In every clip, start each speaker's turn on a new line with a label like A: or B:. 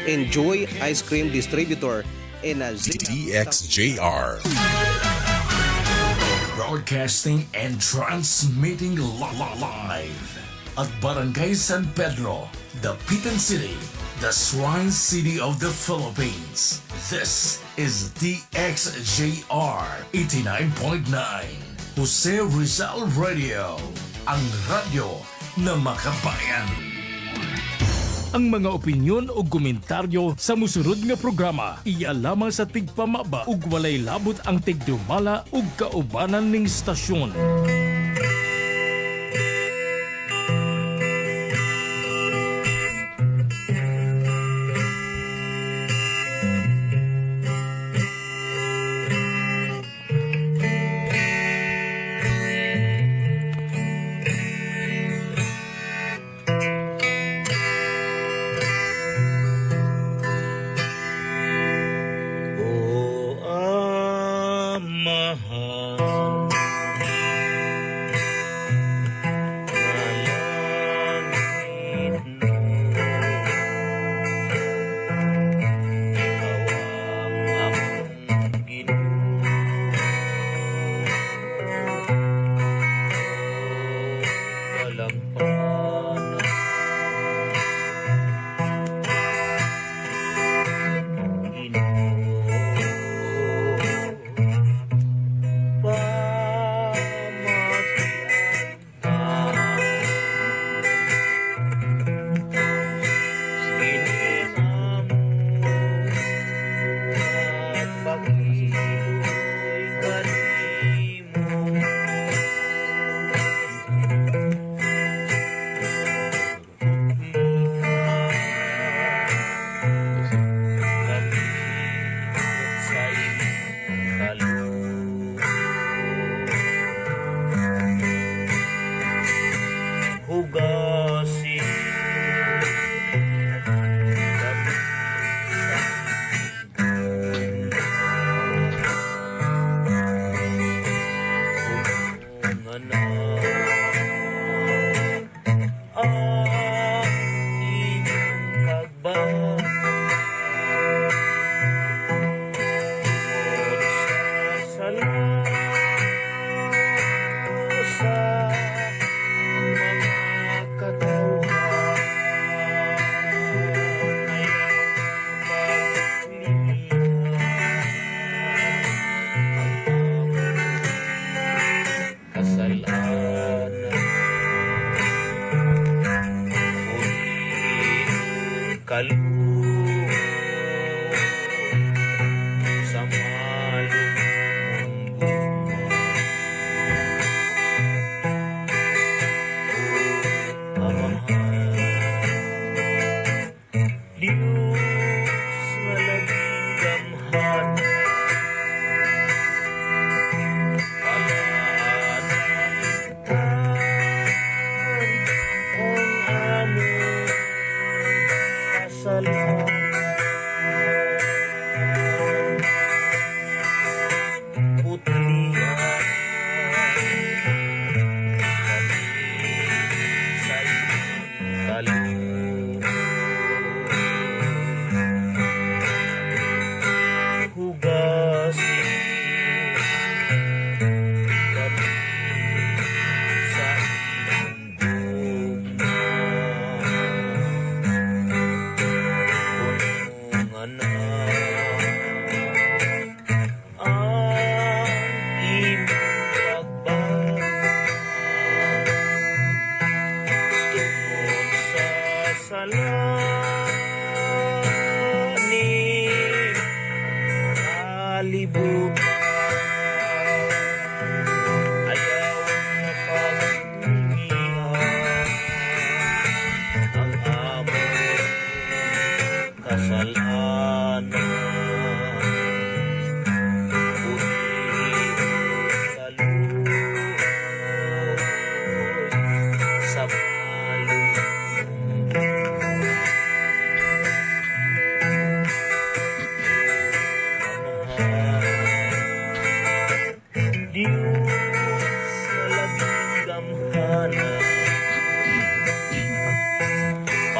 A: Enjoy Ice Cream Distributor and
B: DXJR. Broadcasting and transmitting live at Barangay San Pedro, the Pitan City, the Shrine City of the Philippines. This is DXJR 89.9 Jose Rizal Radio, ang radyo na makabayan. Ang mga opinyon o komentaryo sa musunod nga programa iya lamang sa tigpamaba ug walay labot ang tigdumala ug kaubanan ning stasyon.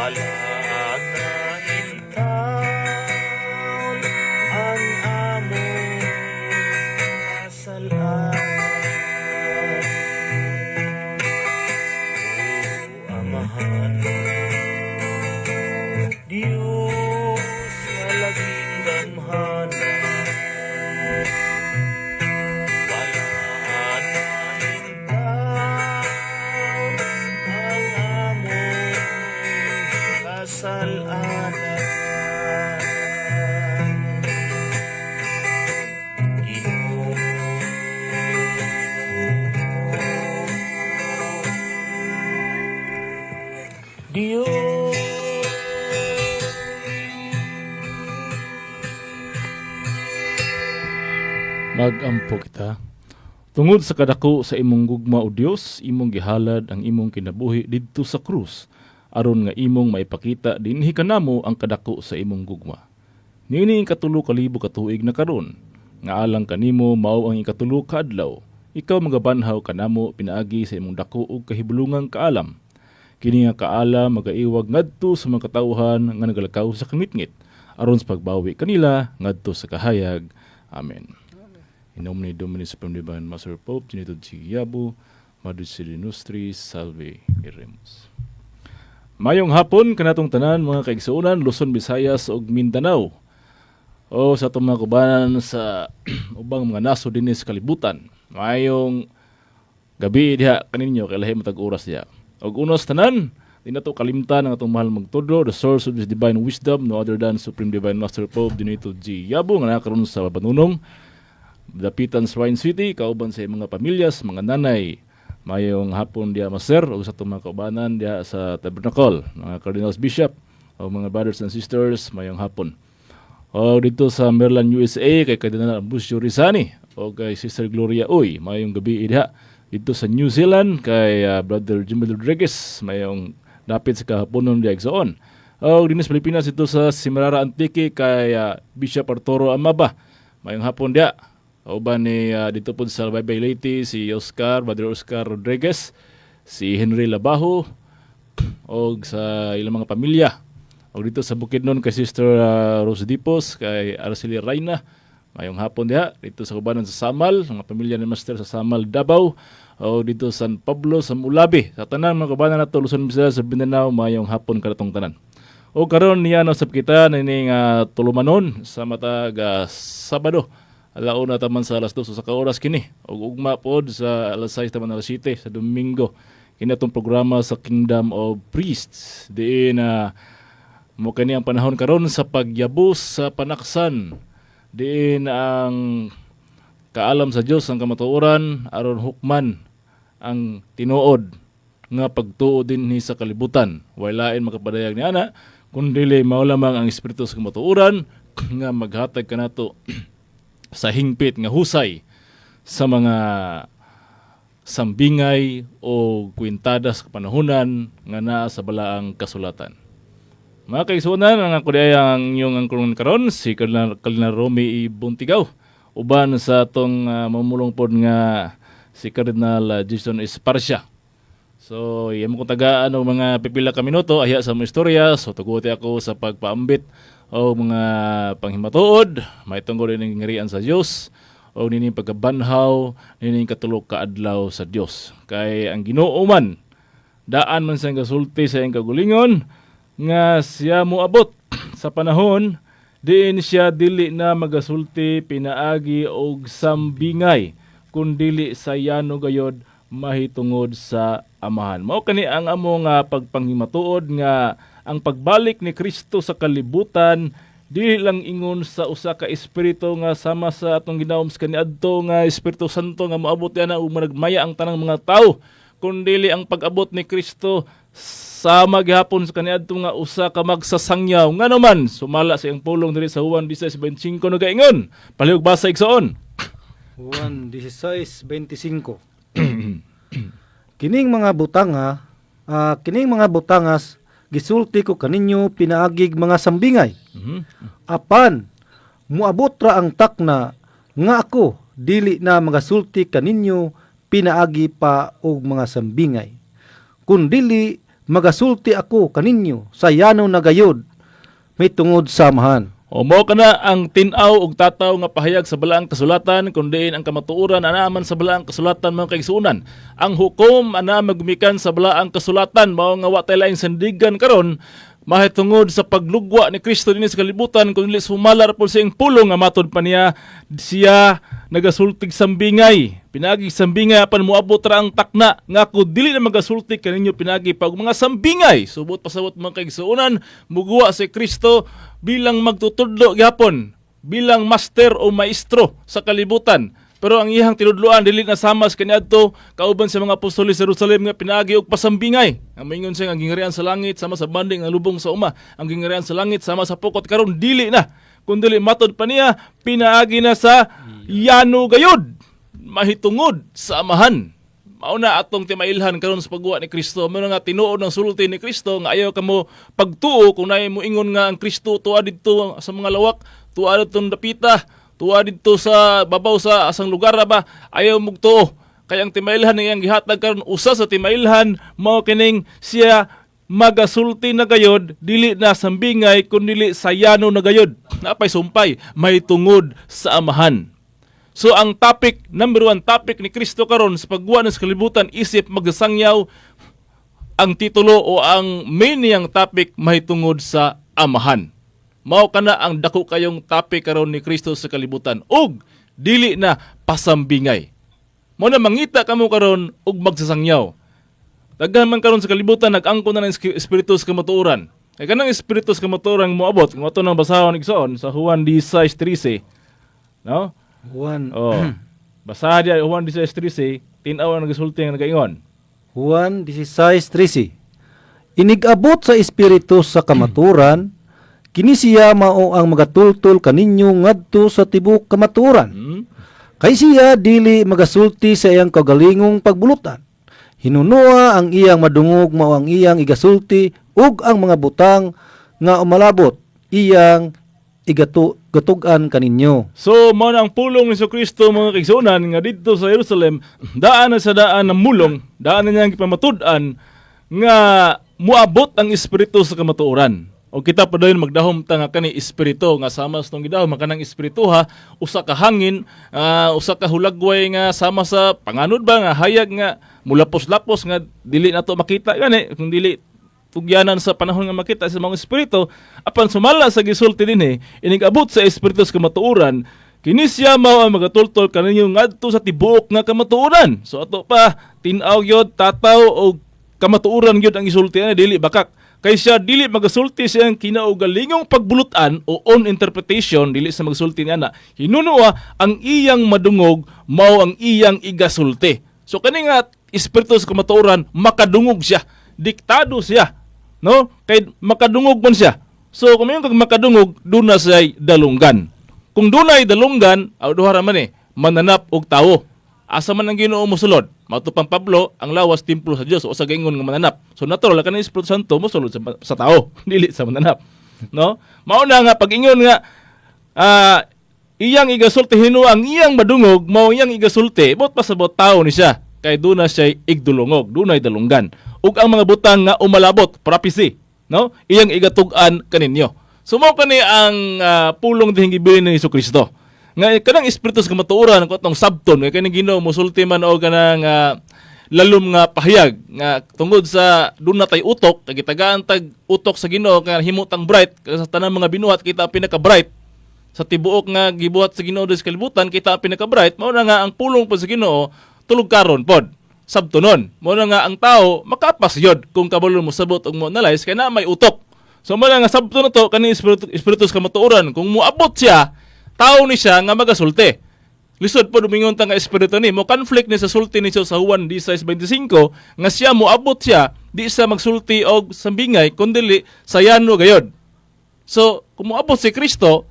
C: Palanain ka Magampo kita. Tungod sa kadako sa imong gugma o Dios, imong gihalad ang imong kinabuhi didto sa krus, aron nga imong maipakita dinhi kanamo ang kadako sa imong gugma. Niini ang katulo ka libo ka tuig na karon, nga alang kanimo mao ang ikatulo ka adlaw. Ikaw magabanhaw kanamo pinaagi sa imong dako ug kahibulungang kaalam. Kini nga kaalam magaiwag ngadto sa mga katawhan nga nagalakaw sa kangitngit, aron sa pagbawi kanila ngadto sa kahayag. Amen. In nomine Domini Supreme Divine Master Pope, Tinitod Sigiabo, Madusili Nostri, Salve, Iremus. Mayong hapon, kanatong tanan, mga kaigsuunan, Luzon, Visayas, ug Mindanao. O sa itong mga kubanan sa ubang mga naso din sa kalibutan. Mayong gabi diha kaninyo, kay lahi matag oras diha. Og unos tanan, di na to kalimtan ang atong mahal magtudlo, the source of this divine wisdom, no other than Supreme Divine Master Pope, Tinitod Sigiabo, nga nakaroon sa Banunong, Dapitan Shrine City, kauban sa mga pamilyas, mga nanay, mayong hapon diya master, o sa itong mga kaubanan diya sa Tabernacle, mga Cardinals Bishop, o mga brothers and sisters, mayong hapon. O dito sa Maryland, USA, kay Cardinal Ambusio Rizani, o kay Sister Gloria Uy, mayong gabi diya. Dito sa New Zealand, kay Brother Jimmy Rodriguez, mayong dapit sa kahaponon diya igsoon. O dito sa Pilipinas, ito sa Simarara Antique, kay Bishop Arturo Amaba, mayong hapon diya. Uban ni dito po sa Baybay Leyte, si Brother Oscar Rodriguez, si Henry Labajo, o sa ilang mga pamilya. O dito sa Bukidnon kay Sister Rose Dipos, kay Araceli Reyna, mayong hapon diha. Dito sa kubanan sa Samal, mga pamilya ni Master sa Samal, Davao. O dito sa San Pablo, sa Mulabi. Sa tanan mga kubanan na to, Luzon, Visayas, sa Mindanao, mayong hapon karatong tanan. O karon niya sa kita na ining tulumanon sa matag Sabado. Alauna taman sa alas 2 sa kaoras kini. O ugma pod sa alas 6 taman alas 7 sa Domingo. Kini atong programa sa Kingdom of Priests. Diin mo kani ang panahon karon sa pagyabos sa panaksan. Diin ang kaalam sa Dios ang kamatuoran aron hukman ang tinuod nga pagtuo dinhi sa kalibutan. Walain makapadayag ni ana kundi mao lamang ang espiritu sa kamatuoran nga maghatag kanato sa hingpit nga husay sa mga sambingay o kwintadas kapanahunan nga naa sa balaang kasulatan. Mga kaigsuonan, ang ako di ang inyong angkong karon si Cardinal Romy Buntigaw, uban sa atong mamulong pod nga si Cardinal Jason Esparcia. So, iyam kong tagaan o mga pipila ka minuto, ahya sa mga istorya, so tuguti ako sa pagpaambit o mga panghimatuod, may tungkol din ngarian sa Diyos, o nining pagkabanhaw, nining katulog kaadlaw sa Diyos. Kay ang Ginoo man, daan man siyang kasulti sa iyang kagulingon, nga siya moabot sa panahon, diin siya dili na magasulti, pinaagi o sambingay, kundili sa yano gayod, mahitungod sa amahan. Mao kani ang among pagpanghimatuod nga ang pagbalik ni Kristo sa kalibutan dili lang ingon sa usa ka espiritu nga sama sa atong ginawom sa kaniadto nga Espiritu Santo nga moabot yana ug managmaya ang tanang mga tawo, kundi ang pag-abot ni Kristo sama gihapon sa kaniadto nga usa ka magsasangyaw nga naman sumala sa iyang pulong diri sa Juan 16:25 no gaingon. Palihog basa igsoon.
D: Juan 16:25. Kining mga butangas gisulti ko kaninyo pinaagig mga sambingay. Apan muabot ra ang takna nga ako dili na magasulti kaninyo pinaagi pa og mga sambingay. Kun dili magasulti ako kaninyo sa yano na gayod may tungod sa amahan.
C: O mao kana ang tin-aw ug tataw nga pahayag sa balaang kasulatan kundi ang kamatuoran anaaman sa balaang kasulatan mga kaigsuonan. Ang hukom ana magmikan sa balaang kasulatan mao nga wa tay laing sandigan karon mahitungod sa paglugwa ni Kristo dinhi sa kalibutan kundi sumalar po sa iyang pulong nga matod pa niya siya nagasultig sambingay pinagi sambingay apan moabot ra ang takna nga ako dili na magasultig kaninyo pinagi pag mga sambingay subot pasabot mga kaigsuonan mugwa si Kristo bilang magtutudlo gyapon bilang master o maestro sa kalibutan. Pero ang iyang tinudloan dili na sama sa kaniadto kauban sa mga apostol sa Jerusalem nga pinaagi og pasambingay. Ang maingon siya ang gingharian sa langit sama sa banding nga lubong sa uma. Ang gingharian sa langit sama sa pukot karon dili na. Kundi matod pa niya pinaagi na sa yano gayod. Mahitungod sa amahan. Mao na atong timailhan karon sa pagguwa ni Kristo. Mao nga tinuod ng sulti ni Kristo nga ayaw kamo pagtuo kung naay mo ingon nga ang Kristo tuwa didto sa mga lawak, tuwa didto dapita, tuwa dito sa babaw sa asang lugar ba ayaw mugtuo kay ang timailhan niyang gihatag karon usa sa timailhan mao kining siya magasulti na gayod dili na sambingay kundi sayano na gayod napay sumpay may tungod sa amahan. So ang topic number 1 topic ni Kristo karon sa pagguwa sa kalibutan isip magsangyaw ang titulo o ang main niyang topic mahitungod sa amahan. Mao kana ang dako kayong topic karon ni Kristo sa kalibutan ug dili na pasambingay. Mao na mangita kamo karon ug magsasangyaw. Daghan man karon sa kalibutan nag-angkon na ng espiritu sa kamatuoran. Kay kanang espiritu sa kamatuoran moabot kung ato nang basahon igsoon sa Juan 16:13. No?
D: Juan
C: Basaha diya Juan 16:13, tin-aw ang nagasulti nga nagaingon.
D: Juan 16:13. Inigabot sa espiritu sa kamaturan kini siya mao ang magatultol kaninyo ngadto sa tibok kamaturan. Kay siya dili magasulti sa iyang kagalingong pagbulutan. Hinunua ang iyang madungog mao ang iyang igasulti ug ang mga butang nga umalabot iyang igatugan kaninyo.
C: So mao na ang pulong ni Kristo mga kaigsuonan nga didto sa Jerusalem daan na sa daan ng mulong, daan na niyang gipamatud-an nga muabot ang espiritu sa kamatuoran. O kita pa dayon magdahom ta nga kani espiritu nga sama sa tong gidahom makanang espiritu ha usa ka hangin usa ka hulagway nga sama sa panganod ba nga hayag nga mulapos-lapos nga dili nato makita gani kung dili tugyanan sa panahon nga makita sa mga espiritu apan sumala sa gisulti dinhi inigabot sa espiritu sa kamatuoran kini siya mao ang magatultol kaninyo ngadto sa tibuok nga kamatuoran. So ato pa tin-aw gyud tataw og kamatuoran gyud ang isulti ani dili bakak. Kay siya dili magasulti siyang kinaugalingong pagbulutan o own interpretation dili sa magsulti niya na hinunua ang iyang madungog mao ang iyang igasulti. So kani nga espiritu sa kamatuoran makadungog siya, diktado siya, no? Kay makadungog man siya. So kung mayong makadungog duna say dalunggan. Kung dunay dalunggan aw duha ra man mananap og tawo. Asa man ang Ginoo mosulod? Matupang Pablo, ang lawas templo sa Dios o sa gingon nga mananap. So natural ka ni Espiritu Santo mosulod sa tao, dili sa mananap. No? Mao na nga pag-ingon nga iyang igasulti hinua ang iyang madungog, mao iyang igasulti, bot pasabot tao ni siya. Kay duna siya igdulungog, dunay dalunggan. Ug ang mga butang nga umalabot, prophecy, no? Iyang igatug-an kaninyo. So mao kani ang pulong dihing gibilin ni Kristo. Nga kanang espiritu sa kamatuoran ko atong sabton kay kanang Ginoo mosulti man og kanang lalom nga pahayag nga tungod sa duna tay utok kay gitagaan tag utok sa Ginoo nga himutang bright sa tanang mga binuhat kita pinaka bright sa tibuok nga gibuhat sa Ginoo sa kalibutan kita pinaka bright mao na nga ang pulong po sa Ginoo tulog karon pod sabtonon mao na nga ang tao makapas yod kung kabalo mo sabot og mo analyze kay na may utok. So mao na nga sabton na to kaning espiritu sa kamatuoran kung moabot siya tao ni siya nga magasulti. Lisod po dumingon ta nga espiritu ni mo conflict ni sa sulti ni sa Juan 16:25 nga siya moabot siya di sa magsulti og sambingay kundi sayano gayod. So kung moabot si Kristo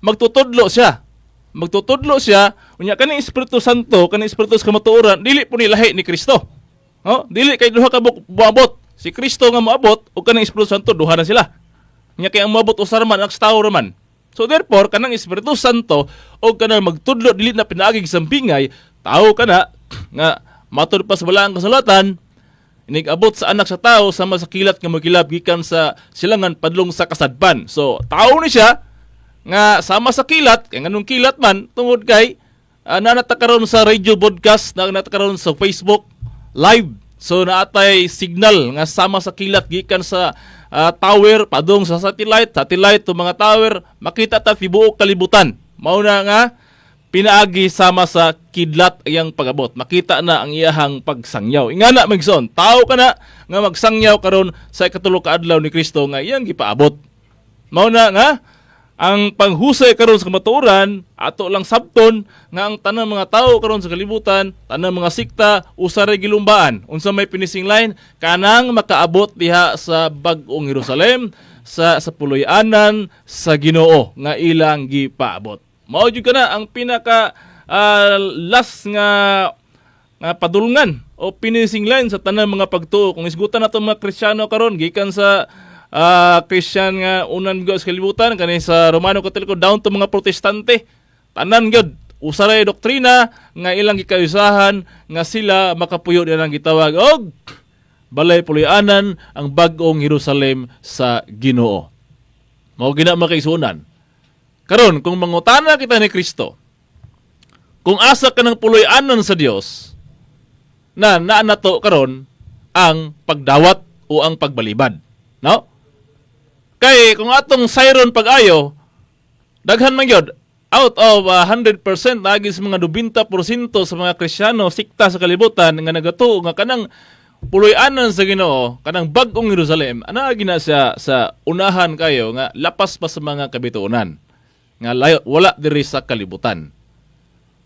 C: magtutudlo siya. Magtutudlo siya unya kaning Espiritu Santo kaning espiritu sa kamatuoran dili po ni lahi ni Kristo. No? Dili kay duha ka moabot. Si Kristo nga moabot ug kaning Espiritu Santo duha na sila. Unya kay ang moabot usar man ang tao raman. So therefore, kanang Espiritu Santo o kanang magtudlo dili na pinaagig sambingay, tao kana nga matud pa sa balaang kasulatan, inigabot sa anak sa tao sama sa kilat nga magilab gikan sa silangan padlong sa kasadpan. So tao ni siya nga sama sa kilat, kay nganong kilat man tungod kay nanatakaron sa radio broadcast, nanatakaron sa Facebook live. So naatay signal nga sama sa kilat gikan sa tower padung sa satellite to mga tower, makita ta tibuok kalibutan. Mao na nga pinaagi sama sa kidlat iyang pagabot. Makita na ang iyahang pagsangyaw. Ingana magson, tao ka na nga magsangyaw karon sa ikatulo ka adlaw ni Kristo nga iyang gipaabot. Mao na nga ang panghusay karon sa kamatuoran ato lang sabton nga ang tanang mga tao karon sa kalibutan, tanang mga sikta usa ra gilumbaan. Unsa may finishing line kanang makaabot diha sa bag-ong Jerusalem, sa puloy-anan sa Ginoo nga ilang gipaabot. Mao jud kana ang pinaka last nga padulngan o finishing line sa tanang mga pagtuo. Kung isgutan nato mga Kristiyano karon gikan sa Christian nga unan gyud sa kalibutan kani sa Romano Katoliko down to mga Protestante, tanan gyud usa ra doktrina nga ilang gikausahan nga sila makapuyo nilang gitawag og balay puloy-anan ang bag-ong Jerusalem sa Ginoo. Mao gina makaisunan. Karon kung mangutana kita ni Kristo, kung asa ka ng puloy-anan sa Dios, na nato karon ang pagdawat o ang pagbalibad. No? Kay kung atong sayron pag-ayo, daghan man gyud out of 100% lagi sa mga 90% sa mga Kristiyano sikta sa kalibutan nga nagatuo nga kanang puloy-anan sa Ginoo, kanang bag-ong Jerusalem, ana gina siya sa unahan kayo nga lapas pa sa mga kabituonan nga wala diri sa kalibutan.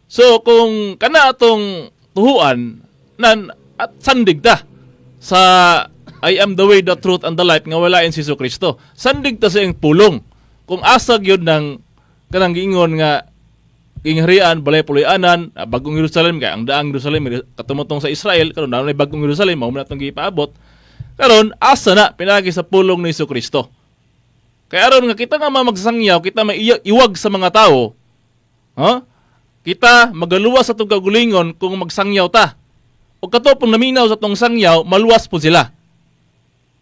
C: So kung kana atong tuhuan nan at sandig ta sa I am the way, the truth, and the life nga walain si Kristo. Sandig ta sa iyang pulong. Kung asag yun ng kanang giingon nga gingharian, balay puloy-anan, bagong Jerusalem, kaya ang daang Jerusalem, katumutong sa Israel, karon na bagong Jerusalem, mao man atong gipaabot. Karon asa na pinagi sa pulong ni Kristo. Kaya aron nga kita nga magsangyaw, kita maiwag sa mga tao, kita magaluwas sa itong kagulingon kung magsangyaw ta. O katopong naminaw sa itong sangyaw, maluwas po sila.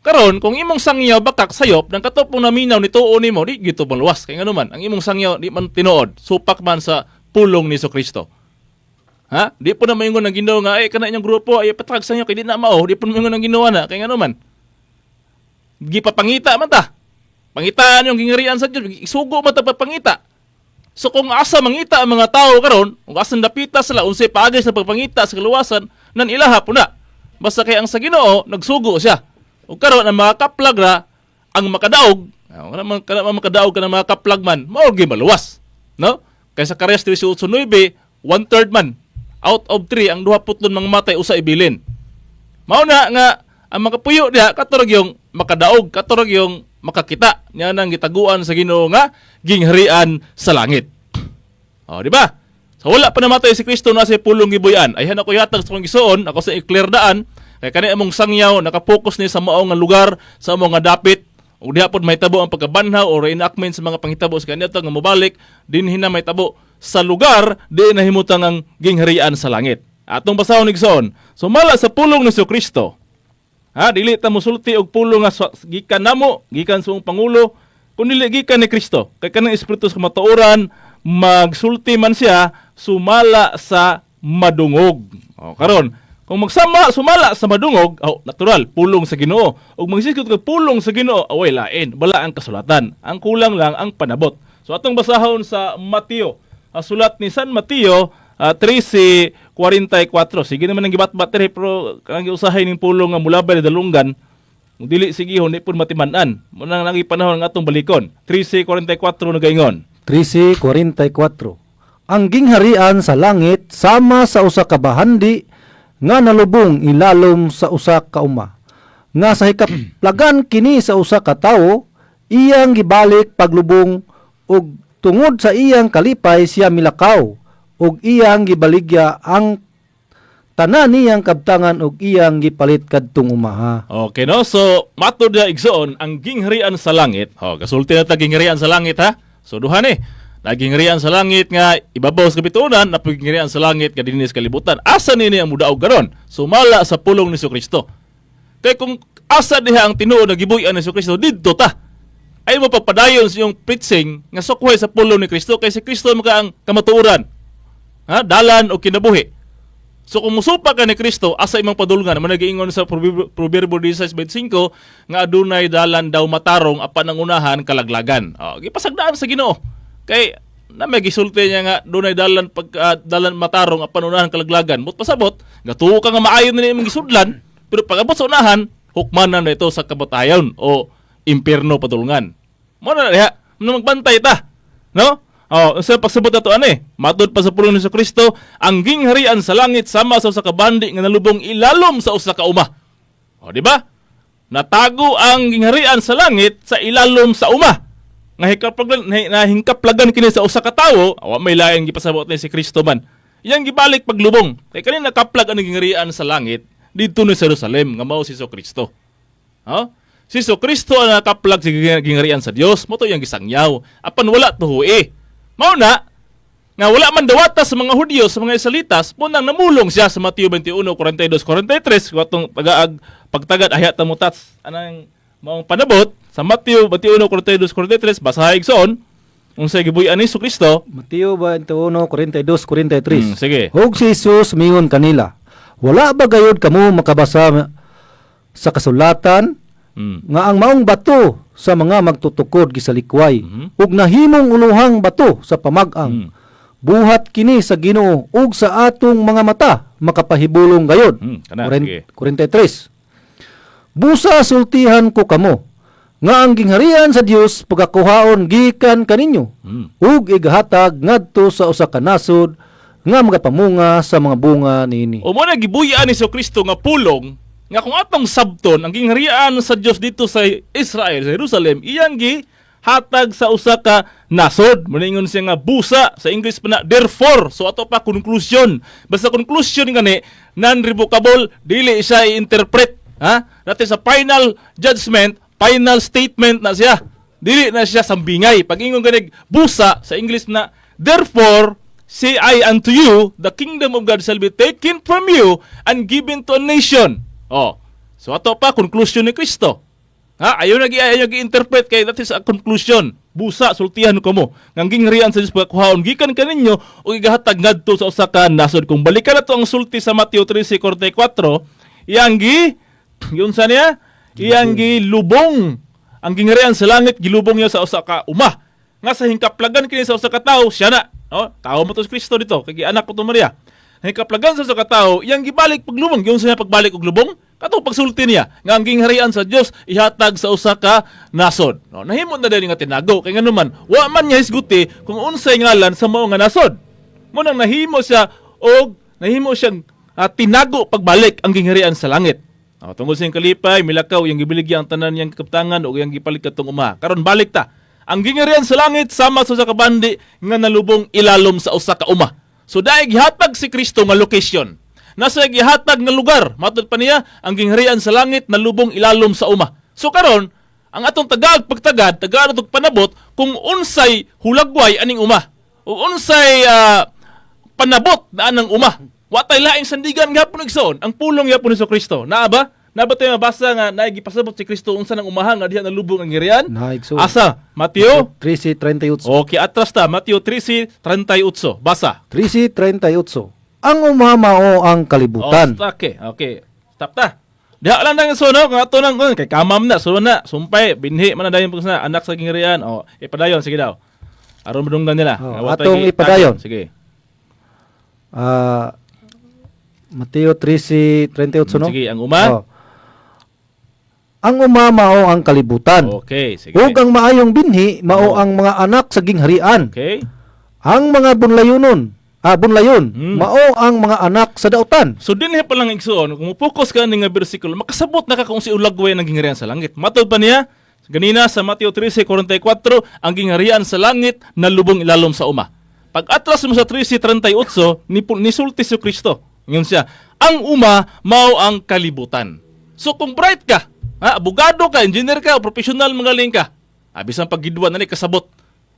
C: Karon kung imong sangyaw bakak sayop, nang katopong naminaw ni tuo nimo, di gito maluwas. Kaya nga naman, ang imong sangyaw di man tinuod, supak man sa pulong ni Kristo. Ha? Di po na maingon ng Ginoo nga, kana inyong grupo, ay patag sangyaw, kaya di na mao, di po na maingon ng Ginoo na, kaya nga naman. Gipapangita man ta. Pangitaan yung gingarian sa Diyos, isugo man pagpangita. So kung asa mangita ang mga tao karon, kung asa dapita sila, unsay paagay sa pagpangita sa kaluwasan, nan ilaha po na. Basta kay ang sa Ginoo, nagsugo siya. O karon ang mga kaplag ra, ang makadaog, makadaog ka ng mga kaplag man, maogi maluwas. No? Kaya sa Kares 3:9, 1/3 man, out of 3, ang 20 mga matay, usa ibilin. Mao na nga, ang mga puyo diha, katurog yung makadaog, katurog yung makakita niya nang gitaguan sa Ginoo nga gingharian sa langit. O, di ba? So wala pa namatay si Kristo na sa pulong gibuyan. Ayhan ako yatag sa kong gisuon, ako sa i-clear daan, kay kani among sangyaw nakapokus ni sa mao nga lugar, sa mao nga dapit, ug diha pod may tabo ang pagkabanhaw o reenactment sa mga panghitabo sa kaniadto nga mobalik, dinhi na may tabo sa lugar di nahimutang ang gingharian sa langit. Atong basahon ni gisuon, sumala sa pulong ni Kristo. Ha, dili ta mosulti og pulong nga gikan namo, gikan sa pangulo, kun dili gikan ni Kristo. Kay kanang espiritu sa kamatuoran, magsulti man siya sumala sa madungog. O karon, kung sumala sa madungog, natural, pulong sa Ginoo. Ug magsikot kag pulong sa Ginoo, away lain, bala ang kasulatan. Ang kulang lang ang panabot. So atong basahon sa Mateo, sulat ni San Mateo 13:44. Sige naman ang gibat-bat rin, pero kanang giusahay ning pulong nga mulabay na dalunggan, kung dili sigihon, di po matimanan. Muna nang ipanahon ng atong balikon. 13:44 na gaingon.
D: 13:44. Ang gingharian sa langit sama sa usa ka bahandi nga nalubong ilalom sa usa ka uma. Nga sa hikaplagan kini sa usa ka tawo, iyang gibalik paglubong ug tungod sa iyang kalipay siya milakaw ug iyang gibaligya ang tanan niyang kabtangan ug iyang gipalit kadtong umaha.
C: Okay no, so matod na igsoon ang gingharian sa langit. Kasulti na ta gingharian sa langit ha. So duha ni, nagingharian sa langit nga ibabaw sa kabitunan, napagingharian sa langit nga dinhi sa kalibutan. Asa nini ang mudaog karon? Sumala sa pulong ni Kristo. Kay kung asa diha ang tinuod nga gibuy-an ni Kristo, didto ta. Ay mo pagpadayon sa iyong preaching nga sukway sa pulong ni Kristo, kay si Kristo maka ang kamatuoran. Ha, dalan o kinabuhi. So kung musupa ka ni Kristo, asa imong padulngan? Managiingon sa Proverbio 16:25 nga adunay dalan daw matarong apan ang unahan kalaglagan. Gipasagdaan sa Ginoo. Kay na may gisulti niya nga dunay dalan dalan matarong apan unahan kalaglagan. But pasabot, gatuo ka nga maayon na imong gisudlan, pero pag abot sa unahan, hukmanan na ito sa kamatayon o impierno padulngan. Mo na diha, magbantay ta. No? Sa pagsabot na ito, matod pa sa pulong ni Kristo, ang gingharian sa langit sama sa usa ka bandi nga nalubong ilalom sa usa ka uma. Di ba? Natago ang gingharian sa langit sa ilalom sa uma. Nga hingkaplagan kini sa usa ka tawo, may laing gipasabot ni si Kristo man. Iyang gibalik paglubong. Kay kanina nakaplag ang gingharian sa langit didto ni Jerusalem nga mao si Kristo. Si Kristo ang nakaplag sa gingharian sa Dios, mo to iyang gisangyaw. Apan wala tuhoy. Mao na, nga wala man dawata sa mga Hudyo, sa mga Israelitas, munang namulong siya sa Mateo 21:42-43, katong pagtagad ayat tamutats, anang maong panabot, sa Mateo 21:42-43, basahig soon, unsay gibuy-an ni Kristo.
D: Mateo 21:42-43.
C: Sige.
D: Ug si Jesus mingon kanila, wala ba gayud kamo makabasa sa kasulatan nga ang maong bato sa mga magtutukod gisalikway ug nahimong uluhang bato sa pamag-ang buhat kini sa Ginoo ug sa atong mga mata makapahibulong gayod. 43. Busa sultihan ko kamo nga ang gingharian sa Dios pagakuhaon gikan kaninyo ug igahatag ngadto sa usa ka nasod nga magapamunga sa mga bunga niini.
C: O mo na gibuy-an ni Kristo nga pulong nga kung atong sabton ang gingharian sa Dios dito sa Israel, sa Jerusalem, iyang gihatag sa usa ka nasod. Moningon siya nga busa, sa English pa na therefore. So ato pa conclusion. Basta conclusion gani non-revocable, dili siya i-interpret. Dati sa final judgment, final statement na siya. Dili na siya sambingay. Pag ingon gani busa, sa English na therefore say I unto you, the kingdom of God shall be taken from you and given to a nation. So ato pa conclusion ni Kristo. Ayaw gi-interpret kay that is a conclusion. Busa sultihan ko mo. Ngang gingharian sa Dios pagkuhaon gikan kaninyo o igahatag ngadto sa usa ka nasod. Kung balikan nato ang sulti sa Mateo 13:44, iyang giunsa niya? Iyang gilubong ang gingharian sa langit, gilubong niya sa usa ka uma. Nga sa hingkaplagan kini sa usa ka tawo, siya na. Tawo mo to si Kristo dito, kay anak ko to Maria. Hingkaplagan sa usa ka tawo, iyang gibalik paglubong, giunsa niya pagbalik og lubong? Kato pagsulti niya nga ang gingharian sa Dios ihatag sa usa ka nasod. Nahimo na dali nga tinago kay nganuman wa man niya hisguti kung unsay ngalan sa mao nga nasod. Mo nang nahimo siya og nahimo siyang tinago pagbalik ang gingharian sa langit. Tungod sa kalipay milakaw yang gibiligya ang tanan niyang kaptangan og yang gipalit katong uma. Karon balik ta. Ang gingharian sa langit sama sa usa ka bandi nga nalubong ilalom sa usa ka uma. So dahil gihatag si Kristo nga location. Nasa gihatag nga lugar, matod pa niya, ang gingharian sa langit nalubong ilalom sa uma. So karon, ang atong tagag pagtagad, tagad atong panabot kung unsay hulagway aning uma. O unsay panabot na anang uma. Watay laing sandigan gapon igsoon, ang pulong gyapon ni Kristo. Naa ba? Naba tayo mabasa nga naigipasabot si Kristo unsa nang umahang nga diha nalubong ang gingharian? Asa? Mateo
D: 13:38.
C: Okay, atras ta. Mateo 13:38. Basa.
D: 13:38. Ang umamao ang kalibutan.
C: Okay. Stop ta. Diha lang nang suno kung ato nang kay kamam na suno na sumpay binhi man na dayon pagsa anak sa gingharian. Ipadayon sige daw. Aron madunggan nila.
D: Atong ipadayon.
C: Sige.
D: Mateo 13:38 no?
C: Sige, ang uma.
D: Ang umamao ang kalibutan.
C: Okay, sige.
D: Ug ang maayong binhi mao ang mga anak sa gingharian.
C: Okay.
D: Ang mga bunlayon mao ang mga anak sa dautan.
C: So dinhi pa lang igsoon, kung focus ka ning bersikulo, makasabot na ka kung si ulagway ng gingharian sa langit. Matod pa niya ganina sa Mateo 13:44, ang gingharian sa langit nalubong ilalom sa uma. Pag atras mo sa 13:38, nisulti si Kristo. Ngayon siya, ang uma mao ang kalibutan. So kung bright ka, abogado ka, engineer ka, professional magaling ka, bisan paggidwa na ni kasabot,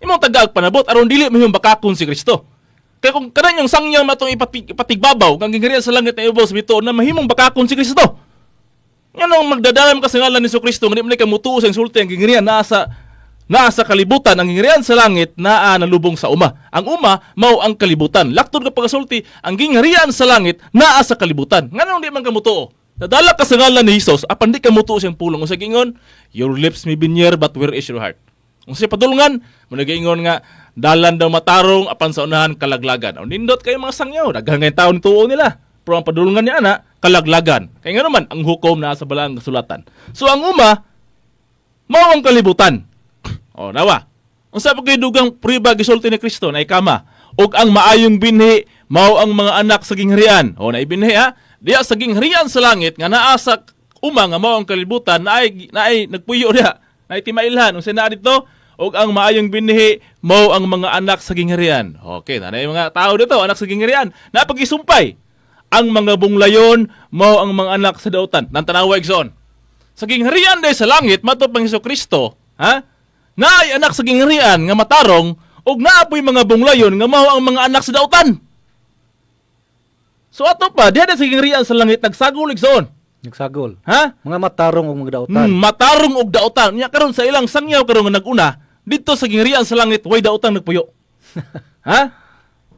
C: imong tagaag panabot aron dili mo yung bakakon si Kristo. Kaya kung kanan yung sangyang matong ipatigbabaw, kang gingharian sa langit na ibaw sa bito, na mahimong bakakon si Kristo. Yan ang magdadalam ka sa ngalan ni Kristo, nga di mo na kamutuos ang sulti ang gingharian nasa naa sa kalibutan, ang gingharian sa langit naa nalubong sa uma. Ang uma mao ang kalibutan. Laktod ka pagasulti, ang gingharian sa langit naa sa kalibutan. Nganong di man ka mutuo? Nadala ka sa ngalan ni Hesus, apan di ka mutuo siyang pulong. Kung sa gingon, your lips may be near, but where is your heart? Kung siya padulungan, managingon nga, dalan daw matarong, apan sa unahan kalaglagan. O nindot kayo mga sangyaw, daghang ngayon taon tuo nila. Pero ang padulungan niya ana, kalaglagan. Kaya nga naman, ang hukom na sa balang kasulatan. So ang uma, mao ang kalibutan. O, nawa. Ang sa pagkidugang priba gisulti ni Kristo na ikama. O ang maayong binhi, mao ang mga anak sa gingharian. O, naibinhi ha? Diya sa gingharian sa langit, nga naa sa uma, nga mao ang kalibutan, na ay nagpuyo diya, na itimailhan. Kung sina dito, o ang maayong binhi, mao ang mga anak sa gingharian. Okay, na yung mga tao dito, anak sa gingharian. Napag-isumpay. Ang mga bunglayon, mao ang mga anak sa dautan. Nantanawa igsoon. Sa gingharian day sa langit, matupang Hesus Kristo, ha? Naay anak sa gingharian nga matarong, ug naapoy mga bunglayon nga mao ang mga anak sa dautan. So ato pa, diha sa gingharian sa langit nagsagol igsoon.
D: Nagsagol.
C: Ha?
D: Mga matarong ug mga dautan.
C: Matarong og dautan. Nya karon sa ilang sangyaw karon nga naguna, dito sa gingharian sa langit way dautan nagpuyo. Ha?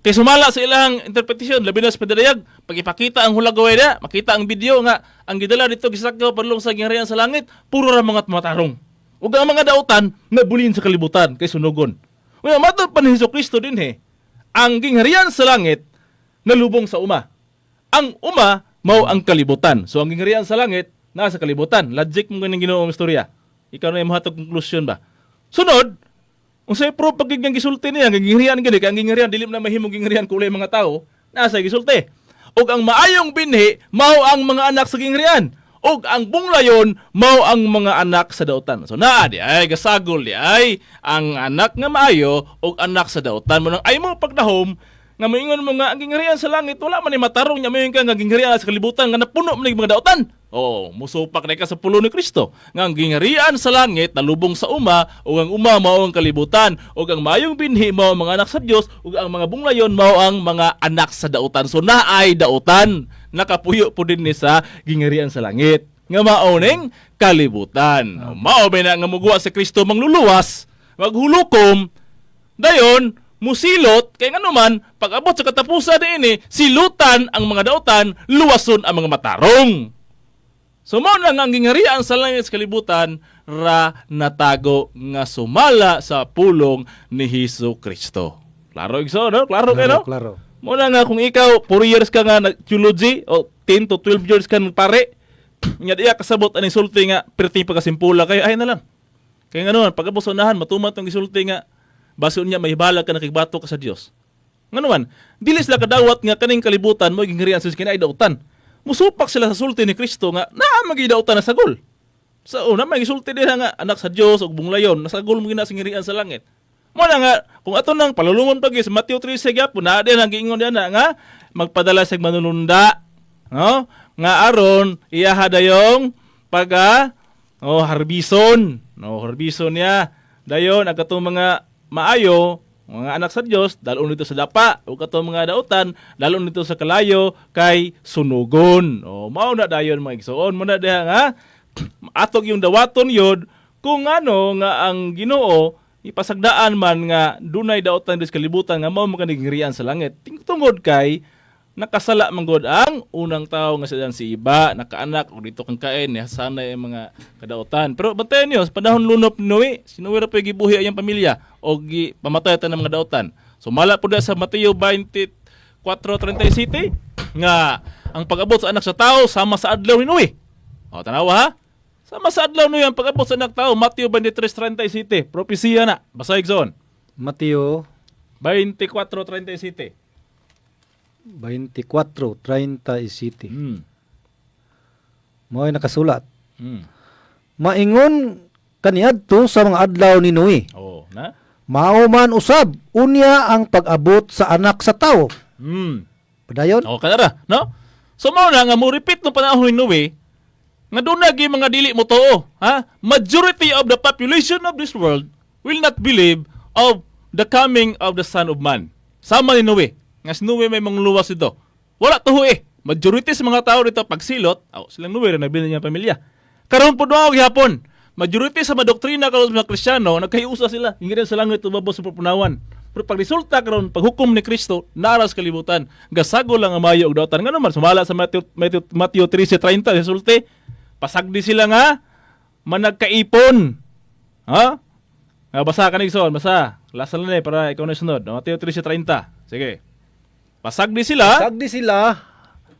C: Kay sumala sa ilang interpretasyon, labi na sa padayag, pag ipakita ang hulagaway na, makita ang video nga, ang gidala dito gisakyaw padulong sa gingharian sa langit, puro ra mga matarong. Ug ang mga dautan nabulin sa kalibutan kay sunugon. Unya matud pa ni Hesukristo din ang gingharian sa langit nalubong sa uma. Ang uma mao ang kalibutan. So ang gingharian sa langit nasa kalibutan. Logic mo ganing Ginoong istorya. Ikaw na yung mahatag conclusion ba? Sunod, kung sa'yo pro pagiging gisulti niya, ang gingharian gani, ang gingharian dilim na mahimong gingharian kulay mga tao, nasa gisulti. Og ang maayong binhi mao ang mga anak sa gingharian. Og ang bunglayon mao ang mga anak sa dautan. So naa di ay gasagol di ay ang anak nga maayo og anak sa dautan mo nang ay mo pagdahom nga moingon mo nga ang gingharian sa langit wala man ni matarong nya mayon ka nga gingharian sa kalibutan nga napuno man ni mga dautan. Oh, musupak na ka sa pulo ni Kristo. Nga ang gingharian sa langit nalubong sa uma ug ang uma mao ang kalibutan ug ang maayong binhi mao ang mga anak sa Dios ug ang mga bunglayon mao ang mga anak sa dautan. So naay dautan nakapuyo po din ni sa gingharian sa langit nga maoning kalibutan. Mao ba na nga mugwa si Kristo mangluluwas, maghulukom, dayon musilot kay nganuman pag-abot sa katapusan niini silutan ang mga dautan, luwason ang mga matarong. So mao na nga ang gingharian sa langit sa kalibutan ra natago nga sumala sa pulong ni Hesus Kristo. Klaro igso, no? Klaro kayo, no?
D: Klaro.
C: Muna nga kung ikaw 4 years ka nga nag-theology o 10 to 12 years ka nagpare, nya diya kasabot aning sulti nga perti pagkasimpula kayo ay na lang. Kaya nga naman pagabot sa unahan matuman tong gisulti nga baso niya mahibalag ka nakigbato ka sa Dios. Nga naman, dili sila kadawat nga kaning kalibutan mo gingharian sa kinay dautan. Musupak sila sa sulti ni Kristo nga naa magidautan na sagol. Sa una may gisulti din nga anak sa Dios ug bunglayon nasagol mo gina sa gingharian sa langit. Muna nga, kung ato nang palulungon pag sa Matthew 3 gyapon na din ang giingon diyan nga magpadala sa manununda, no? Nga aron iyaha dayong harbison, no, harbison niya. Dayon ang katong mga maayo, mga anak sa Dios, dalon dito sa dapa, ug katong mga dautan, dalon dito sa kalayo kay sunugon. O mao na dayon mga igsoon, mo na diha nga atog yung dawaton yod kung ano nga ang Ginoo ipasagdaan man nga dunay dautan dis kalibutan nga mao makanigrian sa langit. Tungod kay nakasala man gud ang unang tawo nga si Iba, nakaanak og dito kang kain ni sanay ang mga kadautan. Pero bantayan niyo sa panahon lunop ni Noe, si Noe ra pa gibuhi ang pamilya og pamatay ta ng mga dautan. So mala pud sa Mateo 24:37 nga ang pag-abot sa anak sa tao sama sa adlaw ni Noe. O tanawa ha? Sama sa adlaw no yan, pag-abot sa anak tao, Mateo 23:37, propesiya na, basahig zon.
D: Mateo
C: 24:37.
D: 24:37. Mao ay nakasulat.
C: Hmm.
D: Maingon kaniadto sa mga adlaw ni Noe.
C: Oh, na?
D: Mao man usab unya ang pag-abot sa anak sa tao. Padayon?
C: O, kanara, no? So, mao na nga, mo repeat no panahon ni Noe, nga doon nagi mga dili mo too, ha? Majority of the population of this world will not believe of the coming of the Son of Man. Sama ni Noe. Nga si Noe may mangluwas ito. Wala tuho Majority sa mga tao dito pagsilot, silang Noe rin nabili niya pamilya. Karon po doon gihapon, Majority sa madoktrina karon sa mga Kristiyano nagkayusa sila. Ingrid sa langit ubabo sa pupunawan. Pero pag resulta karon paghukom ni Kristo naras kalibutan. Gasago lang ang mayo og dautan ngano man sumala sa Mateo 13:30 resulte pasagdi sila nga managkaipon. Ha? Basa ka nigson, basa. Lasal na para ikaw na sunod. Mateo 13:30. Sige. Pasagdi sila.
D: Sagdi sila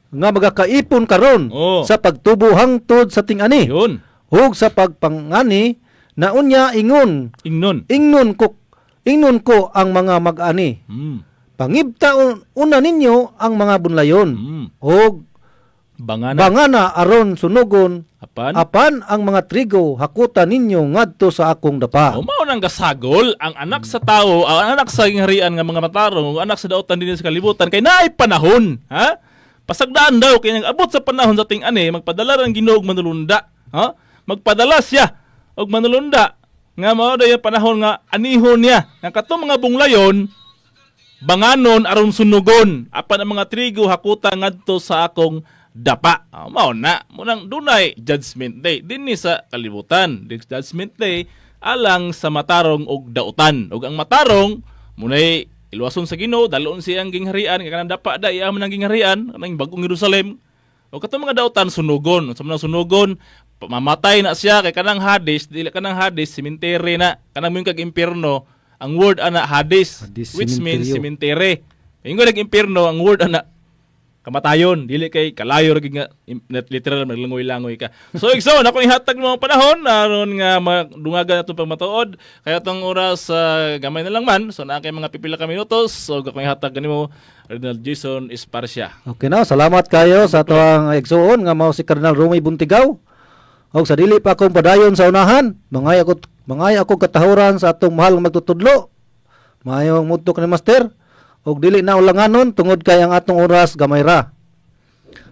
D: nga magakaipon karon
C: Oo.
D: sa pagtubo hangtod sa ting-ani.
C: Yun.
D: Hug sa pagpangani na unya ingon
C: Ingnon.
D: ingnon ko ang mga mag-ani. Pangibta una ninyo ang mga bunlayon. Hug
C: Bangana.
D: bangana aron sunugon
C: Apan.
D: apan ang mga trigo hakutan ninyo ngadto sa akong dapa.
C: Mao nang gasagol ang anak sa tao, ang anak sa gingharian nga mga matarong, ang anak sa daotan din sa kalibutan kay naay panahon, ha? Pasagdaan daw kay nang abot sa panahon sa ting-ani magpadala ang Ginoo og manulunda, ha? Magpadala siya og manulunda nga mao daw yung panahon nga anihon niya. Nga katong mga bunglayon banganon aron sunugon apan ang mga trigo hakutan ngadto sa akong dapa. Mao na munang dunay judgment day dinhi sa kalibutan. This judgment day alang sa matarong og dautan. Ug ang matarong munay ilwason sa Ginoo, dalon siyang gingharian kay kanang dapa da iya man ang gingharian kanang bagong Jerusalem. O katong mga dautan sunugon, sa mga sunugon mamatay na siya kay kanang Hades, dili kanang Hades cemetery na kanang mo kag impierno. Ang word ana Hades,
D: Hades,
C: which means
D: cemetery.
C: cemetery. Ingon nag impierno ang word ana kamatayon, dili kay kalayo ra gid nga literal maglangoy-langoy ka. So igsoon ako ihatag mo ang panahon aron nga madungagan atong pagmatuod kaya tong oras gamay na lang man so naa kay mga pipila ka minutos so ako ihatag kanimo Cardinal Jason Esparcia.
D: Okay na, salamat kayo sa tuwang igsuon nga mao si Cardinal Romy Buntigaw. Og sa dili pa akong padayon sa unahan, mangay ako katahuran sa atong mahal nga magtutudlo. Mayong mudto ni Master. Og dili na ulanganon tungod kay ang atong oras gamay ra.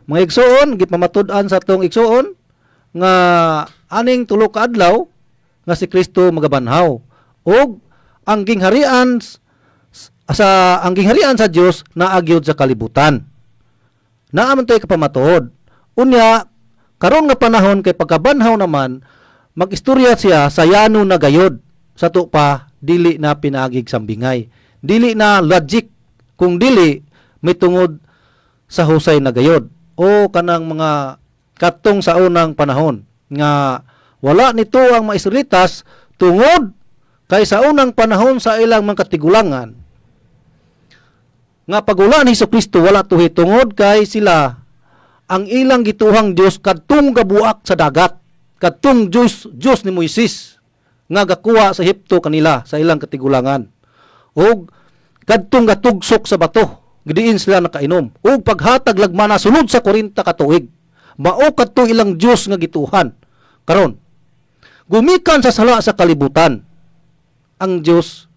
D: Mga igsuon, gipamatud-an sa atong igsuon nga aning tulo ka adlaw nga si Kristo magabanhaw. Og ang gingharian sa Dios naagyod sa kalibutan. Naaman tayo kapamatuod. Unya, karon nga panahon kay pagkabanhaw naman, magistorya siya sa yano na gayod. Sa to pa, dili na pinagig sambingay. Dili na logic, kung dili, may tungod sa husay na gayod. O kanang mga katong sa unang panahon, nga wala nito ang mga Israelitas tungod kay sa unang panahon sa ilang mga katigulangan. Nga pagula ni Jesucristo wala tuhi tungod kay sila ang ilang gituhang Dios kadtong gabuak sa dagat, kadtong Dios ni Moises nga gakuha sa Ehipto kanila sa ilang katigulangan. Og kadtong gatugsok sa bato, gidiin sila nakainom. Og paghatag lagmana sunod sa 40 ka tuig. Mao kadto ilang Dios nga gituhan. Karon, gumikan sa sala sa kalibutan ang Dios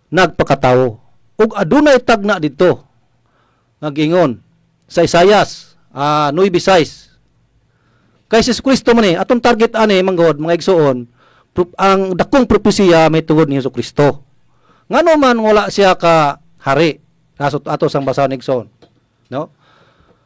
D: nagpakatawo. Og adunay tagna dito nga gingon sa Isaias 9:6. Kay si Kristo man atong target ani manggod mga igsoon, ang dakong propesiya may tungod ni Jesucristo. Ngano man wala siya ka hari. Nasot ato sang basahan igsoon. No?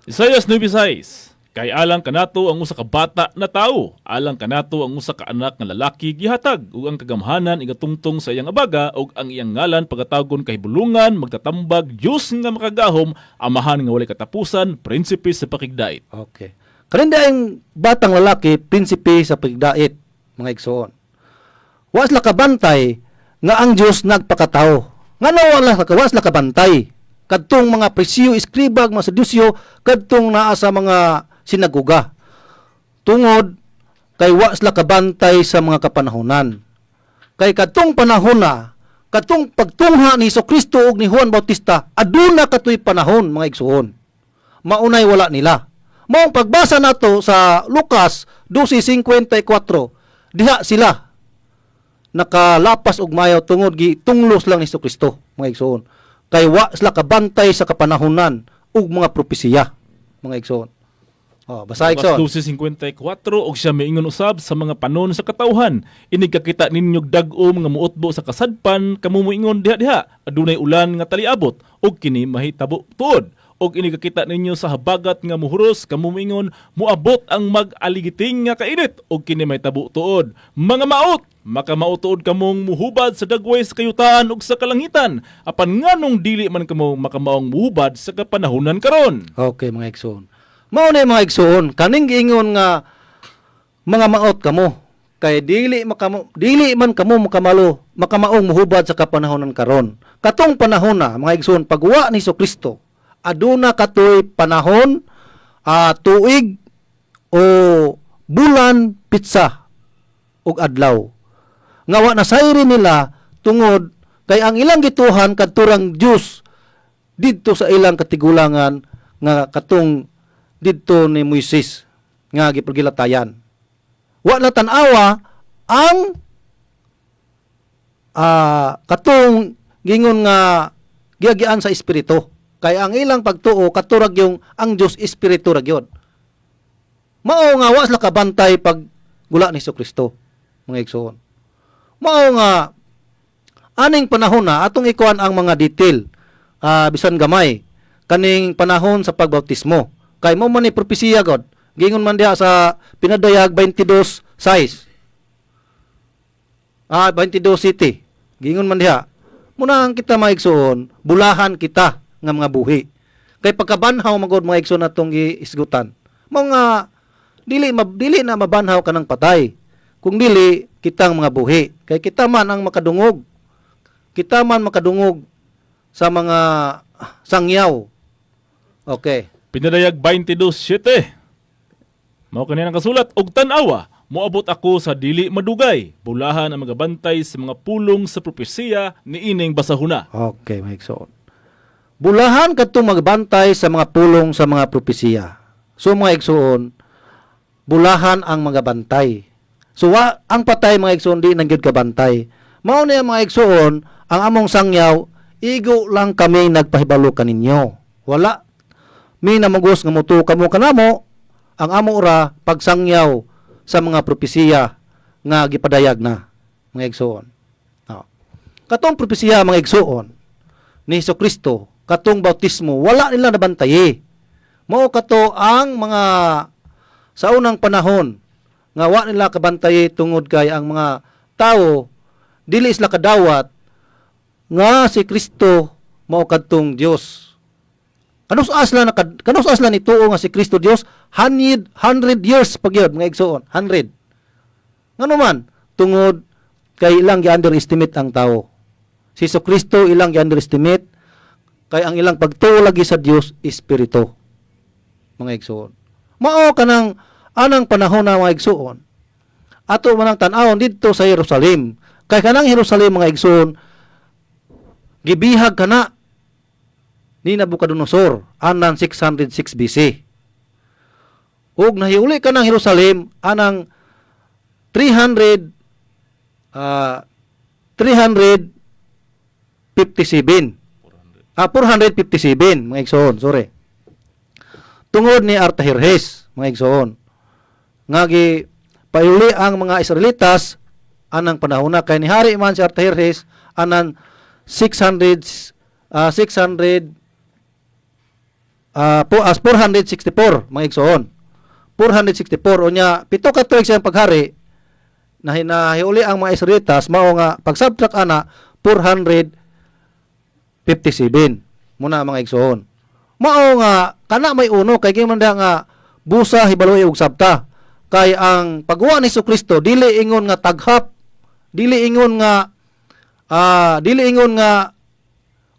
C: Isaias 9:6. Kay alang kanato ang usa ka bata na tawo, alang kanato ang usa ka anak nga lalaki gihatag, ug ang kagamhanan igatungtong sa iyang abaga, ug ang iyang ngalan pagatagon kay bulungan, magtatambag, Diyos nga makagahom, amahan nga walay katapusan, prinsipe sa pakigdait.
D: Okay. Kaninda ang batang lalaki, prinsipe sa pakigdait, mga igsoon. Was la kabantay nga ang Diyos nagpakatao. Ngano was la kabantay kadtong mga presyo, iskribag, mga sedusyo, kadtong naa sa mga sinaguga. Tungod kay wa sila kabantay sa mga kapanahonan. Kay kadtong panahon na, kadtong pagtungha ni Jesucristo ug ni Juan Bautista, aduna katoy panahon mga igsuon. Maunay wala nila. Maong pagbasa nato sa Lucas 12:54, diha sila nakalapas og mayaw tungod gitunglos lang ni Jesucristo mga igsuon. Kay wa sila kabantay sa kapanahonan ug mga propesiya mga igsoon. Basa igsoon.
C: 12:54 og siya miingon usab sa mga panon sa katawhan. Inig kakita ninyo dag-om nga muotbo sa kasadpan kamo moingon diha-diha. Adunay ulan nga taliabot og kini mahitabo tuod og inigakita ninyo sa habagat nga muhuros kamumingon muabot ang mag-aligiting nga kainit og kini may tabo tuod. Mga maot, makamautuod kamong muhubad sa dagway sa kayutan ug sa kalangitan, apan nganong dili man kamo makamaong muhubad sa kapanahunan karon.
D: Okay, mga igsoon. Mao na mga igsoon, kaning giingon nga mga maot kamo kay dili man kamo makamaong muhubad sa kapanahonan karon. Katong panahon na mga igsoon pagwa ni Kristo, aduna katoy panahon, tuig o bulan pitsa ug adlaw. Ngawa na sayri nila tungod kay ang ilang gituhan kadturang Dios didto sa ilang katigulangan nga katong didto ni Moises nga gipagilatayan. Wa na tan-awa ang katong gingon nga giagian sa espiritu. Kay ang ilang pagtuo katurag yung ang Dios espiritu ra gyud. Mao nga wa sila kabantay pag gula ni Kristo, mga igsoon. Mao nga aning panahon na atong ikuan ang mga detail bisan gamay kaning panahon sa pagbautismo. Kay mo man ni propesiya god. Gingon man diha sa pinadayag 22:6. 22:7. Gingon man diha. Muna ang kita maigsoon, bulahan kita nga mga buhi. Kay pagkabanhaw magod mga igsoon atong giisgutan. Mga dili na mabanhaw kanang patay. Kung dili kitang mga buhi. Kay kita man ang makadungog. Kita man makadungog sa mga sangyaw. Okay.
C: Pinadayag 22:7. Mao kanina ang kasulat og tan-awa, moabot ako sa dili madugay, bulahan ang magabantay sa mga pulong sa propesiya ni ining basahuna.
D: Okay, mga igsoon. Bulahan kadtong magbantay sa mga pulong sa mga propesiya. So mga igsoon, bulahan ang mga bantay. So ang patay mga igsoon di nang gyud kabantay. Mao na mga igsoon, ang among sangyaw igo lang kami nagpahibalo kaninyo. Wala mi namugos nga mutu kamo kanamo ang amo ora pagsangyaw sa mga propesiya nga gipadayag na mga igsoon. Katong propesiya mga igsoon ni Kristo, katong bautismo, wala nila nabantaye. Mao kato ang mga sa unang panahon nga wa nila kabantaye tungod kay ang mga tao dili sila kadawat nga si Kristo mao kadtong Dios. Kanus asla ni tuo nga si Kristo Dios 100 years pagyod mga igsoon, 100. Ngano man tungod kay ilang gi-underestimate ang tao. Si Kristo ilang gi-underestimate kay ang ilang pagtuo lagi sa Dios espiritu. Mga igsoon. Mao kanang anang panahon na mga igsoon. Ato man ang tan-awon didto sa Jerusalem. Kay kanang Jerusalem mga igsoon gibihag kana ni Nabucodonosor anang 606 BC. Ug nahiuli ka ng Jerusalem anang 357 457 mga igsoon, sorry. Tungod ni Artajerjes mga igsoon. Nga gi pauli ang mga Israelitas anang panahon na kay ni hari man si Artajerjes anang 464 mga igsoon. 464 unya pito ka tuig siyang paghari na hinahiuli ang mga Israelitas mao nga pagsubtract ana 457 muna mga igsoon. Mao nga kana may uno kay giman nga busa hibaloy og sabta kay ang pagwa ni Kristo dili ingon nga taghap, dili ingon nga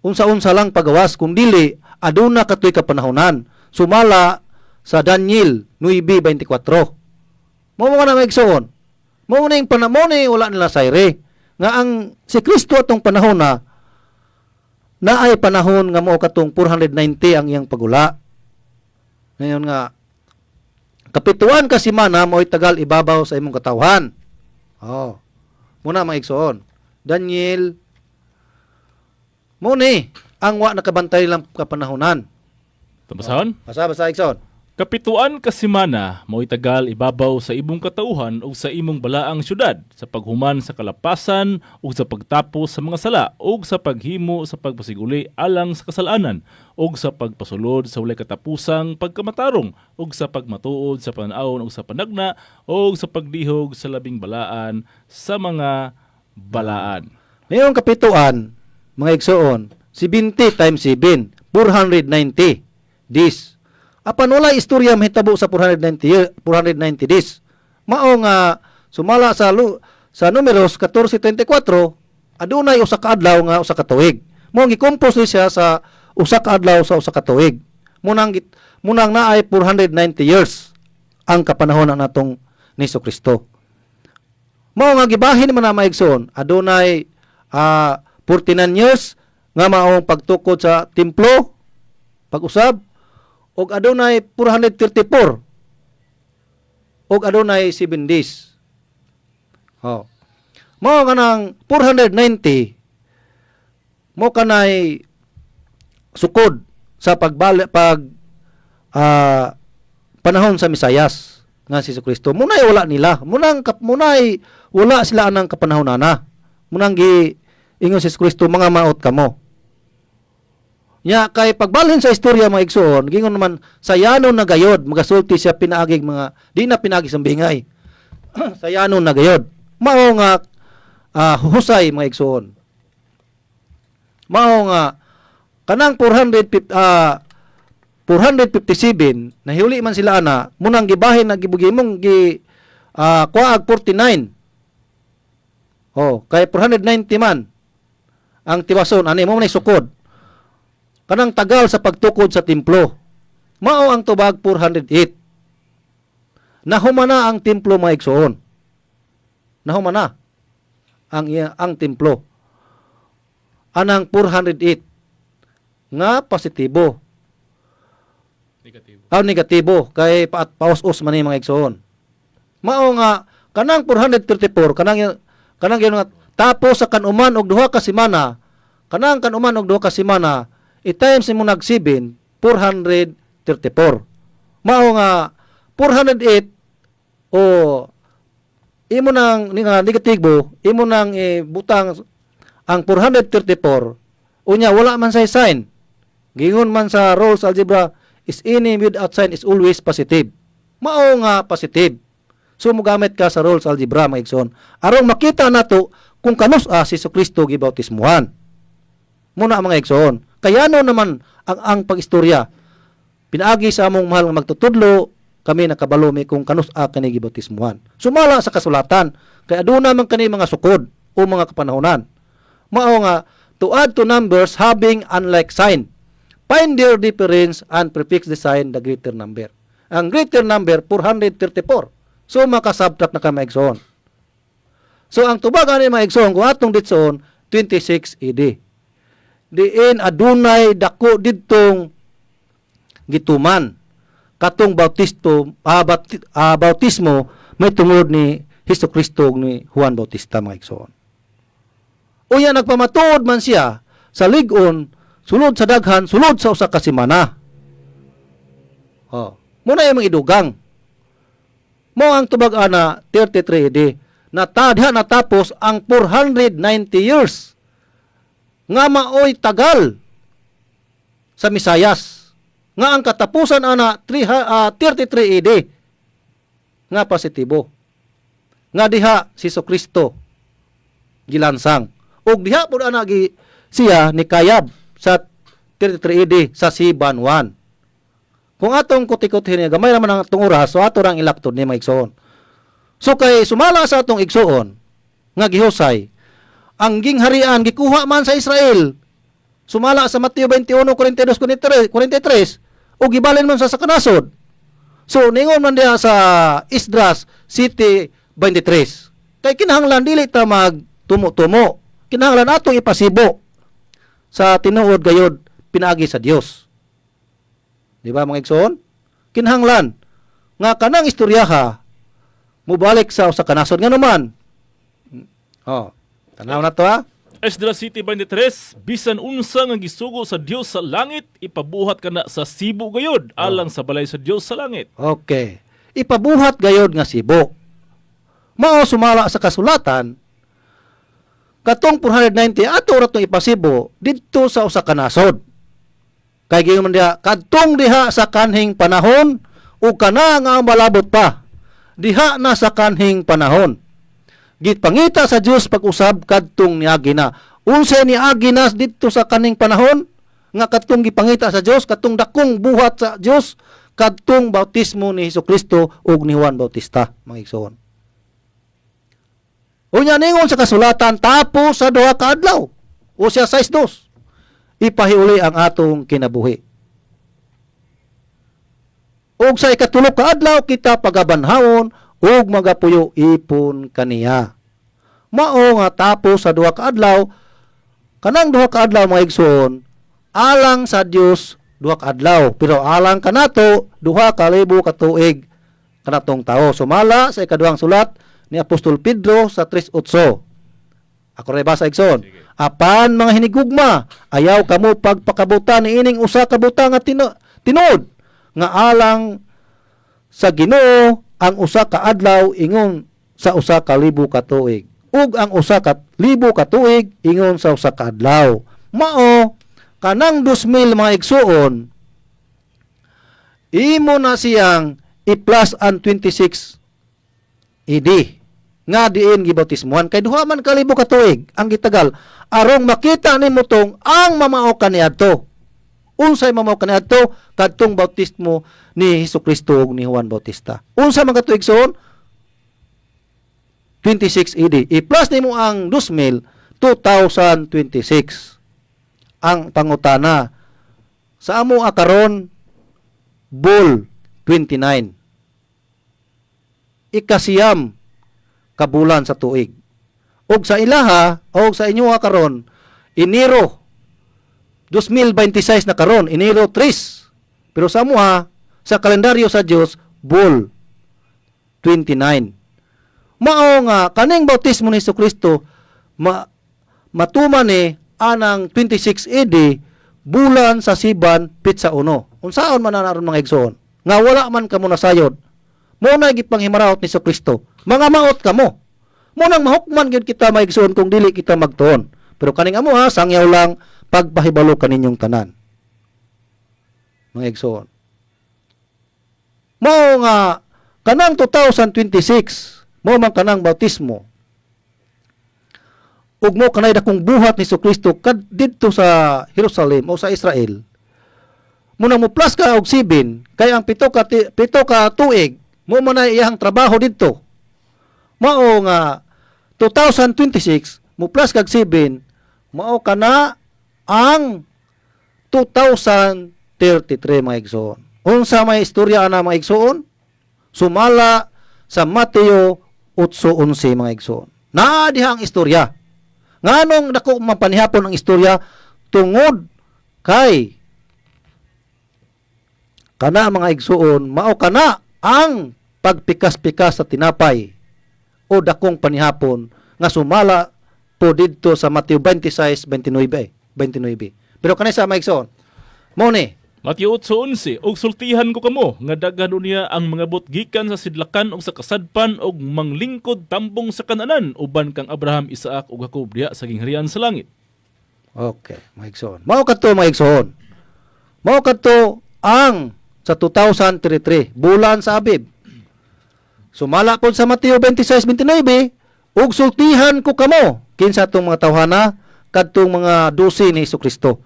D: unsa-unsa lang pagawas kung dili aduna katoy kapanahonan sumala sa Daniel 9:24. Mao nga na igsoon. Mao na yung panahon wala nila sayre nga ang si Kristo atong panahon na naay panahon nga mao katong 490 ang iyang pagula. Ngayon nga kapituan ka semana mo'y tagal ibabaw sa imong katawhan. Muna mga igsoon. Daniel mo ni ang wa nakabantay lang kapanahonan.
C: Tabasahon?
D: Basa igsoon.
C: Kapituan ka semana mo'y tagal ibabaw sa imong katauhan o sa imong balaang syudad sa paghuman sa kalapasan o sa pagtapos sa mga sala o sa paghimo sa pagpasiguli alang sa kasalanan o sa pagpasulod sa walay katapusang pagkamatarong o sa pagmatuod sa panahon o sa panagna o sa pagdihog sa labing balaan sa mga balaan.
D: Mayroong kapituan, mga igsoon, 70 times 7, 490 days. Apan wala istorya mahitabo sa 490 days. Mao nga sumala sa Numeros 14:24, adunay usa ka adlaw nga usa ka tuig. Mao gi-compose siya sa usa ka adlaw sa usa ka tuig. Munang naay 490 years ang kapanahon natong ni Jesucristo. Mao nga gibahin man na maigsoon, adunay 49 years nga maong pagtukod sa templo, pag-usab, og adunay 434 og adunay 7 days. Mao kanang 490 mo kanay sukod sa panahon sa Misayas nga si Jesucristo. Munay wala nila. Munay wala sila anang kapanahonana. Munang ingon si Jesucristo, mga maot kamo. Nya kay pagbalhin sa istorya mga igsoon, gingon naman sayanon na gayod, magasulti siya pinaagig mga di na pinaagi sambingay. Sayanon na gayod. Mao nga husay mga igsoon. Mao nga kanang 457 nahuli man sila ana, munang gibahin na gibugimong kuaag 49. Kay 490 man ang tiwason ani mo man sukod. Kanang tagal sa pagtukod sa templo. Mao ang tubag 408. Nahumana ang templo mga igsoon. Nahumana ang templo. Anang 408 nga positibo. Negatibo kay paus-us man ni mga igsoon. Mao nga kanang 434 kanang nga tapos sa kanuman og duha ka semana, kanang kanuman og duha ka semana i-times mo nag 7, 434. Mao nga 408 o imo nang negatibo, imo nang butang ang 434 unya wala man say sign. Gingon man sa Rolls algebra, is any without sign is always positive. Mao nga positive. So mogamit ka sa Rolls algebra mga igsoon aron makita nato kung kanus si Jesucristo gibautismuhan. Muna mga igsoon. Kayano naman ang pag-istorya. Pinaagi sa among mahal nga magtutudlo, kami nakabalo mi kung kanus kani gibautismuhan. Sumala sa kasulatan, kay aduna man kani mga sukod o mga kapanahonan. Mao nga to add to numbers having unlike sign. Find their difference and prefix the sign the greater number. Ang greater number 434. So makasubtract na ka maigsoon. So ang tubag ani maigsoon kung atong ditsoon 26 AD. Diin adunay dako didtong gituman katong bautismo may tungod ni Jesucristo ni Juan Bautista mga igsoon. Unya nagpamatuod man siya sa lig-on sulod sa daghan sulod sa usa ka semana. Muna yung mga idugang. Mo ang tubag ana 33 AD na tadha natapos ang 490 years nga maoy tagal sa Misayas nga ang katapusan ana 33 AD nga positibo nga diha si Jesucristo gilansang ug diha pud ana siya ni kayab sa 33 AD sa Siban 1. Kung atong kutikot-hin gamay naman ang atong oras so ato rang ilaktod ni maigsoon. So kay sumala sa atong igsoon nga gihusay ang gingharian gikuha man sa Israel. Sumala sa Mateo 21:42-43 o gibalin man sa kanasod. So ningon man diha sa Esdras City 23. Kay kinahanglan dili ta magtumo-tumo. Kinahanglan atong ipasibo sa tinuod gayod pinaagi sa Dios. Di ba mga igsoon? Kinahanglan nga kanang istoryaha mubalik sa usa kanasod nga naman. Tanaw na to ha.
C: Esdras City 23, bisan unsa nga gisugo sa Dios sa langit, ipabuhat kana sa Sibo gayod alang sa balay sa Dios sa langit.
D: Okay. Ipabuhat gayod nga Sibo. Mao sumala sa kasulatan, katong 490 ato ra tong ipasibo didto sa usa ka nasod. Kay giyon man diha kadtong diha sa kanhing panahon o kana nga malabot pa. Diha na sa kanhing panahon. Gitpangita sa Dios pag-usab kadtong niagi na. Unsa niagi na didto sa kanhing panahon nga kadtong gipangita sa Dios, kadtong dakong buhat sa Dios, kadtong bautismo ni Hesukristo ug ni Juan Bautista, mga igsoon. Unya ningon sa kasulatan tapos sa duha ka adlaw o siya 6:2 ipahiuli ang atong kinabuhi. Ug sa ikatulo ka adlaw kita pagabanhawon ug magapuyo ipon kaniya. Mao nga tapos sa duha ka adlaw, kanang duha ka adlaw mga igsoon, alang sa Dios duha ka adlaw, pero alang kanato 2,000 ka tuig kanatong tawo. Sumala sa ikaduhang sulat ni Apostol Pedro sa 3:8. Ako ray basa igsoon. Apan mga hinigugma, ayaw kamo pagpakabuta ni ining usa ka buta nga tinuod nga alang sa Ginoo ang usa ka adlaw ingon sa 1,000 ka tuig. Ug ang 1,000 ka tuig ingon sa usa ka adlaw. Mao kanang 2,000 mga igsuon, imo na siyang i-plus ang 26 AD nga diin gibautismuhan kay duha man kalibo ka tuig ang gitagal arong makita nimo tong ang mamao kaniadto. Unsay mamao kaniadto? Kadtong bautismo ni Hesukristo ug ni Juan Bautista. Unsa man katuig son? 26 AD. I-plus nimo ang 2,000, 2026. Ang pangutana sa amo akaron Bull 29. Ikasiyam kabulan sa tuig. Og sa ilaha o sa inyo karon Enero 2026 na karon, Enero 3. Pero sa amuha sa kalendaryo sa Dios Bull 29. Mao nga kaning bautismo ni Hesukristo matuman ni anang 26 AD bulan sa Siban pitsa 1. Unsaon man naron mga igsoon nga wala man kamo nasayod. Mo na gipanghimaraot ni Hesukristo. Mga maot kamo. Mo nang mahukman gyud kita maigsoon kung dili kita magtuon. Pero kaning amo ha sangyaw lang pagpahibalo kaninyong tanan. Mga igsoon. Mo nga kanang 2026 mo man kanang bautismo. Ug mo kanay dakong buhat ni Hesukristo didto sa Jerusalem o sa Israel. Muna mo plus ka og 7 kay ang pito ka tuig mo man ay iyang trabaho didto. Mao nga 2026 mo plus kag 7 mao kana ang 2033 mga igsoon. Unsa may istorya ana mga igsoon? Sumala sa Mateo 8:11 mga igsoon. Naa diha ang istorya. Nganong dako mapanihapon ang istorya tungod kay kana mga igsoon mao kana ang pagpikas-pikas sa tinapay o dakong panihapon nga sumala po didto sa Mateo 26:29. Pero kanay sa mga igsoon mao ni
C: Mateo 8:11, og sultihan ko kamo nga daghan niya ang mga botgikan sa sidlakan ug sa kasadpan og manglingkod tambong sa kananan uban kang Abraham, Isaac ug Jacob diha sa gingharian sa langit.
D: Okay, mga igsoon. Mao kadto mga igsoon. Mao kadto ang sa 2033 bulan sa Abib. Sumala pod sa Mateo 26:29 ug sultihan ko kamo kinsa tong mga tawhana kadtong mga 12 ni Hesukristo.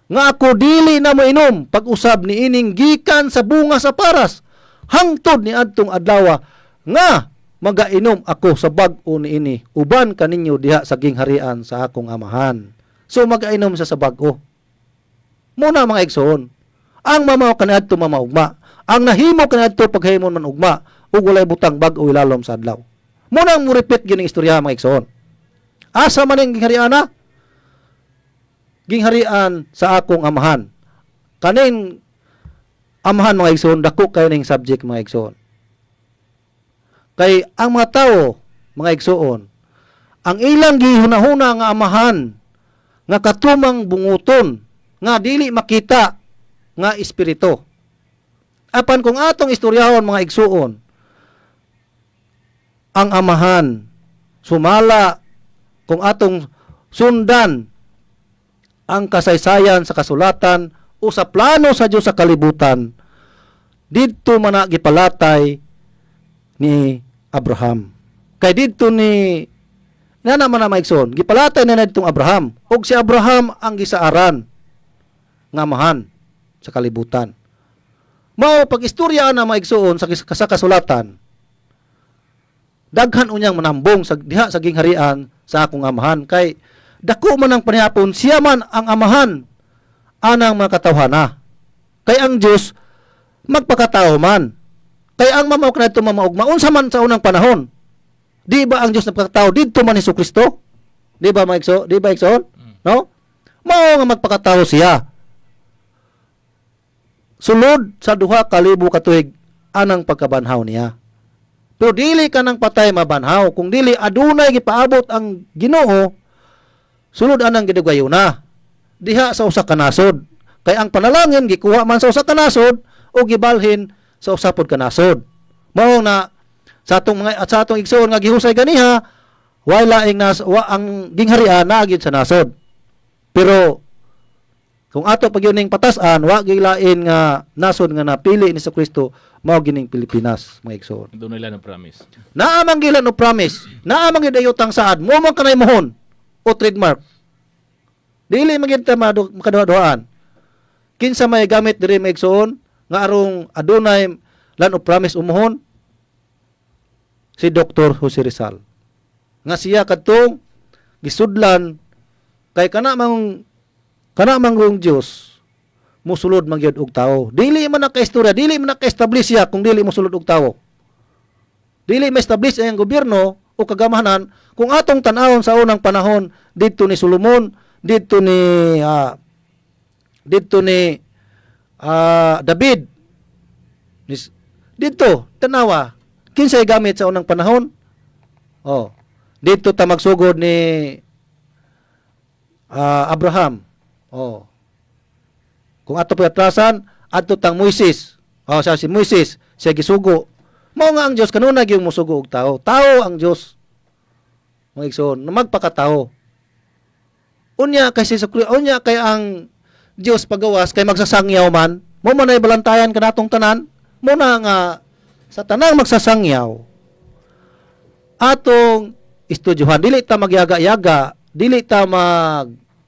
D: Nga ako dili na moinom pag-usab ni ining gikan sa bunga sa paras hangtod ni adtong adlaw nga magainom ako sa bag-o ni ini uban kaninyo diha sa gingharian sa akong amahan. So magainom sa bag-o. Muna mga igsoon, ang mamaw kaniadto mamaugma, ang nahimo kaniadto paghimon man ugma ug walay butang bag-o ilalom sa adlaw. Muna mo repeat gyud istorya mga igsoon. Asa man ang gingharian gingharian sa akong amahan. Kaning amahan mga igsoon, dako kayo ning subject mga igsoon. Kay ang mga tao, mga igsoon, ang ilang gihunahuna nga amahan nga katumang bunguton nga dili makita nga espiritu. Apan kung atong istoryahon mga igsuon, ang amahan sumala kung atong sundan ang kasaysayan sa kasulatan o sa plano sa Dios sa kalibutan, didto man na gipalatay ni Abraham. Kay didto ni nana man na maigsoon, gipalatay na ditong Abraham. Og si Abraham ang gisaaran nga amahan sa kalibutan. Mao pag istorya na maigsoon sa kasulatan, daghan unyang manambong sa diha sa gingharian sa akong amahan. Kay dako man ang panihapon, siya man ang amahan anang mga katawhana. Kay ang Dios magpakatao man. Kay ang mamawak na ito mamaugma, unsa man sa unang panahon. Di ba ang Diyos nagpakatao? Dito man Jesucristo? Di ba maigso? Di ba igsoon? No? Mao nga magpakatao siya. Sulod sa duha ka libo ka tuig anang pagkabanhaw niya. Pero dili ka nang patay mabanhaw. Kung dili adunay gipaabot ang Ginoo, sulod anang gidugayuna. Diha sa usa ka nasod. Kay ang panalangin gikuha man sa usa ka nasod o gibalhin sa usa pod ka nasod. Mao na sa atong igsoon nga gihusay ganiha, wala ang gingharian na gid sa nasod. Pero kung ato pagyuning patasan, wa gilain nga nasod nga napili ni Kristo mao gining Pilipinas, mga igsoon.
C: Doon nila na promise.
D: Naamang gila no promise, naamang gidayotang saad, mo man kanay mohon o trademark. Dili man gid ta makaduha-duhaan. Kinsa may gamit diri mga igsoon nga arong adunay lan o promise umuhon? Si Dr. Jose Rizal. Nga siya kadtong gisudlan kay kana mang Diyos musulod man gyud og tawo. Dili man naka-istorya, dili man naka-establish siya kung dili mosulod og tawo. Dili ma-establish ang gobyerno o kagamahanan kung atong tan-awon sa unang panahon didto ni Solomon, didto ni David. Didto tanawa kinsay gamit sa unang panahon? Oh. Dito ta magsugod ni Abraham. Oh. Kung ato patrasan, adto tang Moises. Oh, siya si Moises, siya gisugo. Mao nga ang Dios kanuna gyud mosugo og tao. Tao ang Dios. Mga igsoon, na magpakatao. Unya kay unya kay ang Dios pagawas kay magsasangyaw man, mo man ay balantayan kanatong tanan, mo na nga sa tanang magsasangyaw, atong estudyohan, dili ta magyaga-yaga, dili ta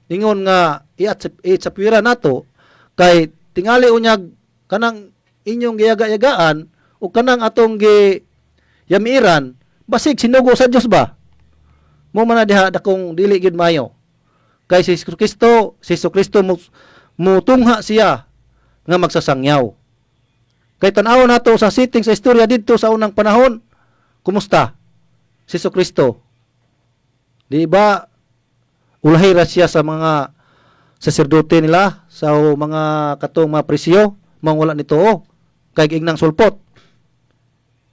D: ingon nga iatsapiran nato, kay tingali unyag kanang inyong giyaga-yagaan o kanang atong yamiran, basig sinugo sa Dios ba? Mo man na diha dakong dili gid mayo. Kay si Kristo mutungha siya nga magsasangyaw. Kay tan-aw nato sa setting sa istorya didto sa unang panahon, kumusta? Si Kristo. Di ba ulahi ra siya sa mga saserdote nila, sa mga katong mga presyo, wala nito kay ignang sulpot.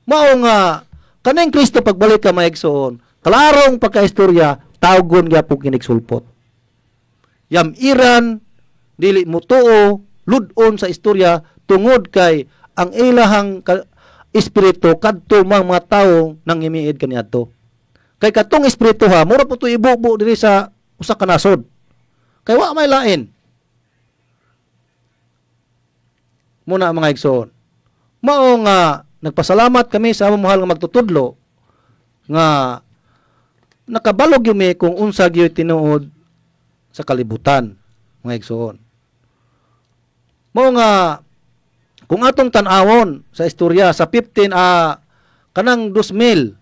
D: Mao nga kaning Kristo pagbalik ka maigsoon, klarong pagkaistorya tawgon gyapon kinig sulpot. Yamiran dili mo tuo ludon sa istorya tungod kay ang ilahang espiritu kadto mga tawo nang imiid kaniadto. Kay katong espiritu ha, mura po to ibubo diri sa usa ka nasod. Kay wa may lain. Muna mga igsoon. Mao nga nagpasalamat kami sa among mahal nga magtutudlo nga nakabalog yumi kung unsa gyud tinuod sa kalibutan, mga igsoon. Mao nga kung atong tan-awon sa istorya sa 15 kanang 2000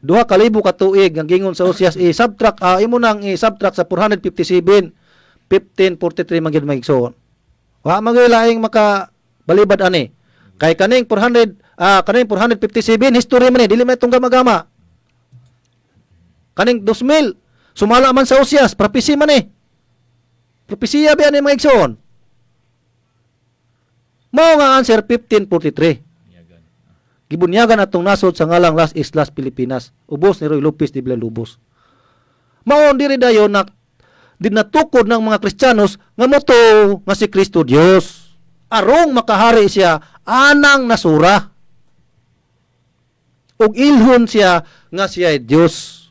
D: 2,000 ka tuig ang gingon sa Osias i-subtract imo nang i-subtract sa 457 1543 man gyud maigsoon. Wa magilaing maka balibad ani. Kay kaning 457 history man dili man itong gama-gama. Kaning 2000 sumala man sa Osias prophecy man propesiya ba ani maigsoon? Mao nga answer 1543. Gibunyagan atong nasod sa ngalang Las Islas Pilipinas. Ubos ni Roy Lopez de Villalobos. Mao diri dayon na dinatukod ng mga Kristiyanos nga moto nga si Kristo Dios. Arong makahari siya anang nasura. Ug ilhon siya nga siya ay Dios.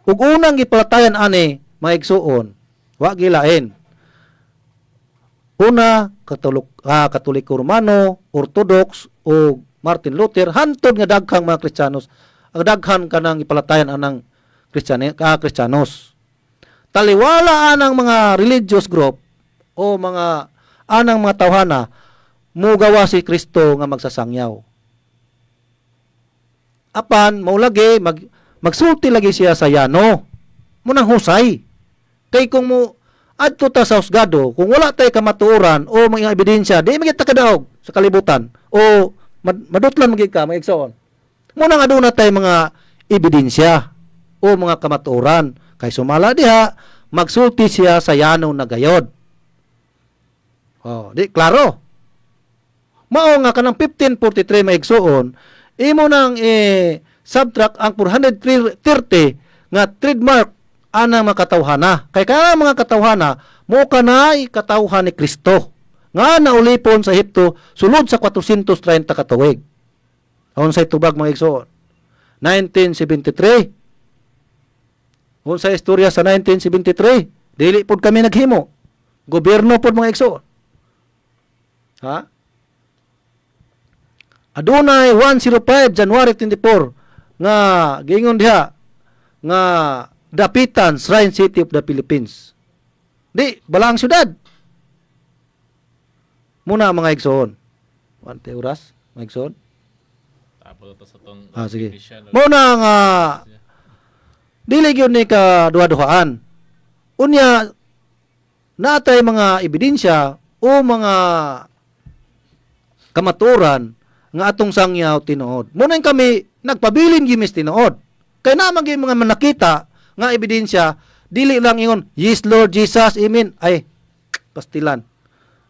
D: Ug unang gipalatayan ani mga igsuon, wa gilain. Una, Katoliko Romano, Orthodox o Martin Luther, hantod nga daghang mga Kristiyanos, ang daghan kanang ipalatayan anang Kristiyanos. Taliwala anang mga religious group o mga anang mga tawhana mugawa si Kristo nga magsasangyaw. Apan maulagi magsulti lagi siya sa yano. Munang husay. Kay kung mo adto ta sa husgado, kung wala tay kamatuoran o mga ebidensya, di magita kadaog sa kalibutan o madutlan magig ka magigsoon. Munang aduna tay mga ebidensya o mga kamatuoran. Kay sumala diha, magsulti siya sa yano na gayod. Oh, di klaro. Mao nga kanang 1543 maigsuon, imo nang subtract ang 430 nga trademark anang mga katawhana. Kay kana mga katawhana mo kanay katawhan ni Kristo nga naulipon sa Ehipto sulod sa 430 ka tuig. Unsay tubag mga igsoon? 1973. Unsay istorya sa 1973? Dili pod kami naghimo. Gobyerno pod mga igsoon. Ha? Adunay 105 January 24 nga giingon diha nga Dapitan Shrine City of the Philippines. Di balang syudad. Muna mga igsoon. Wante oras mga igsoon.
C: Tapos ito sa tong
D: Sige. Muna nga dili gyud ni ka duha-duhaan. Unya natay mga ebidensya o mga kamaturan nga atong sangyaw tinuod. Muna kami nagpabilin gimis tinuod. Kay naman gyud mga manakita nga ebidensya, dili lang ingon, yes Lord Jesus, amen. Ay, pastilan.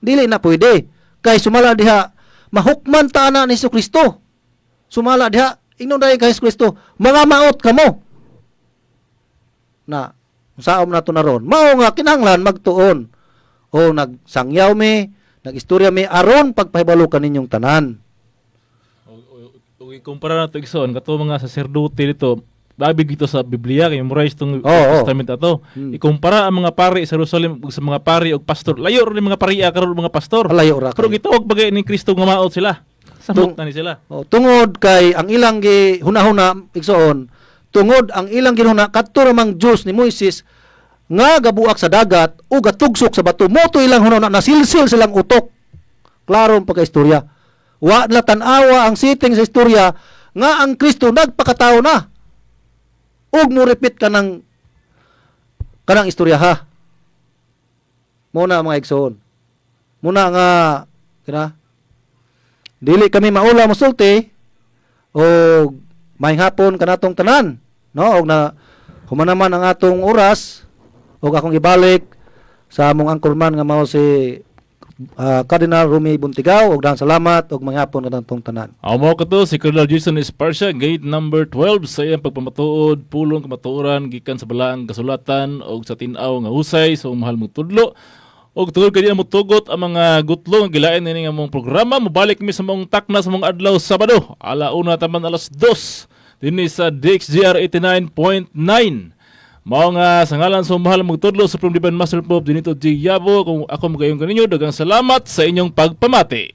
D: Dili na pwede. Kay sumala diha, mahukman ta na ni Kristo. Sumala diha, ingnon dahi kay Kristo, mga maot kamo. Na, saom na to na ron. Mao nga kinahanglan magtuon. O nagsangyaw mi, nagistorya mi, aron pagpahibalo kaninyong tanan.
C: O ikumpara na ito, Igsoon, kato mga saserdote dito, babig dito sa Biblia, kay memorize itong testament ato. Ikumpara ang mga pari sa Jerusalem sa mga pari o pastor. Layo rin mga pari karon mga pastor.
D: Layo ra.
C: Pero gitawag bagay ni Kristo nga maot sila. Samot na ni sila.
D: Tungod kay ang ilang gi hunahuna igsoon, tungod ang ilang ginhuna kadto ramang Dios ni Moises nga gabuak sa dagat o gatugsok sa bato. Moto ilang hunahuna nasilsil silang utok. Klaro ang pagkaistorya. Wa na tan-awa ang siting sa istorya nga ang Kristo nagpakatao na. Ug mo repeat kanang istorya ha. Muna mga igsoon. Muna nga dili kami maula mosulti o may hapon kanatong tanan, no? Og na humanaman ang atong oras og akong ibalik sa among angkorman nga mao si Cardinal Rumi Buntigaw og daghang salamat og manghapon kanatong tanan.
C: Amo ko to si Cardinal Jason Esparcia, gate number 12 sa iyang pagpamatuod, pulong kamatuoran gikan sa balaang kasulatan og sa tin-aw nga husay sa mahal mong tudlo. Og tungod kay mo tugot ang mga gutlo nga gilain ini nga mong programa, mobalik mi sa mong takna sa mong adlaw Sabado, alauna taman alas 2 dinhi sa DXGR 89.9. Mao nga sa ngalan sa mahal mong tudlo sa Supreme Divine Master Pope dinito G. Yabo, kung ako magayong kaninyo, daghang salamat sa inyong pagpamati.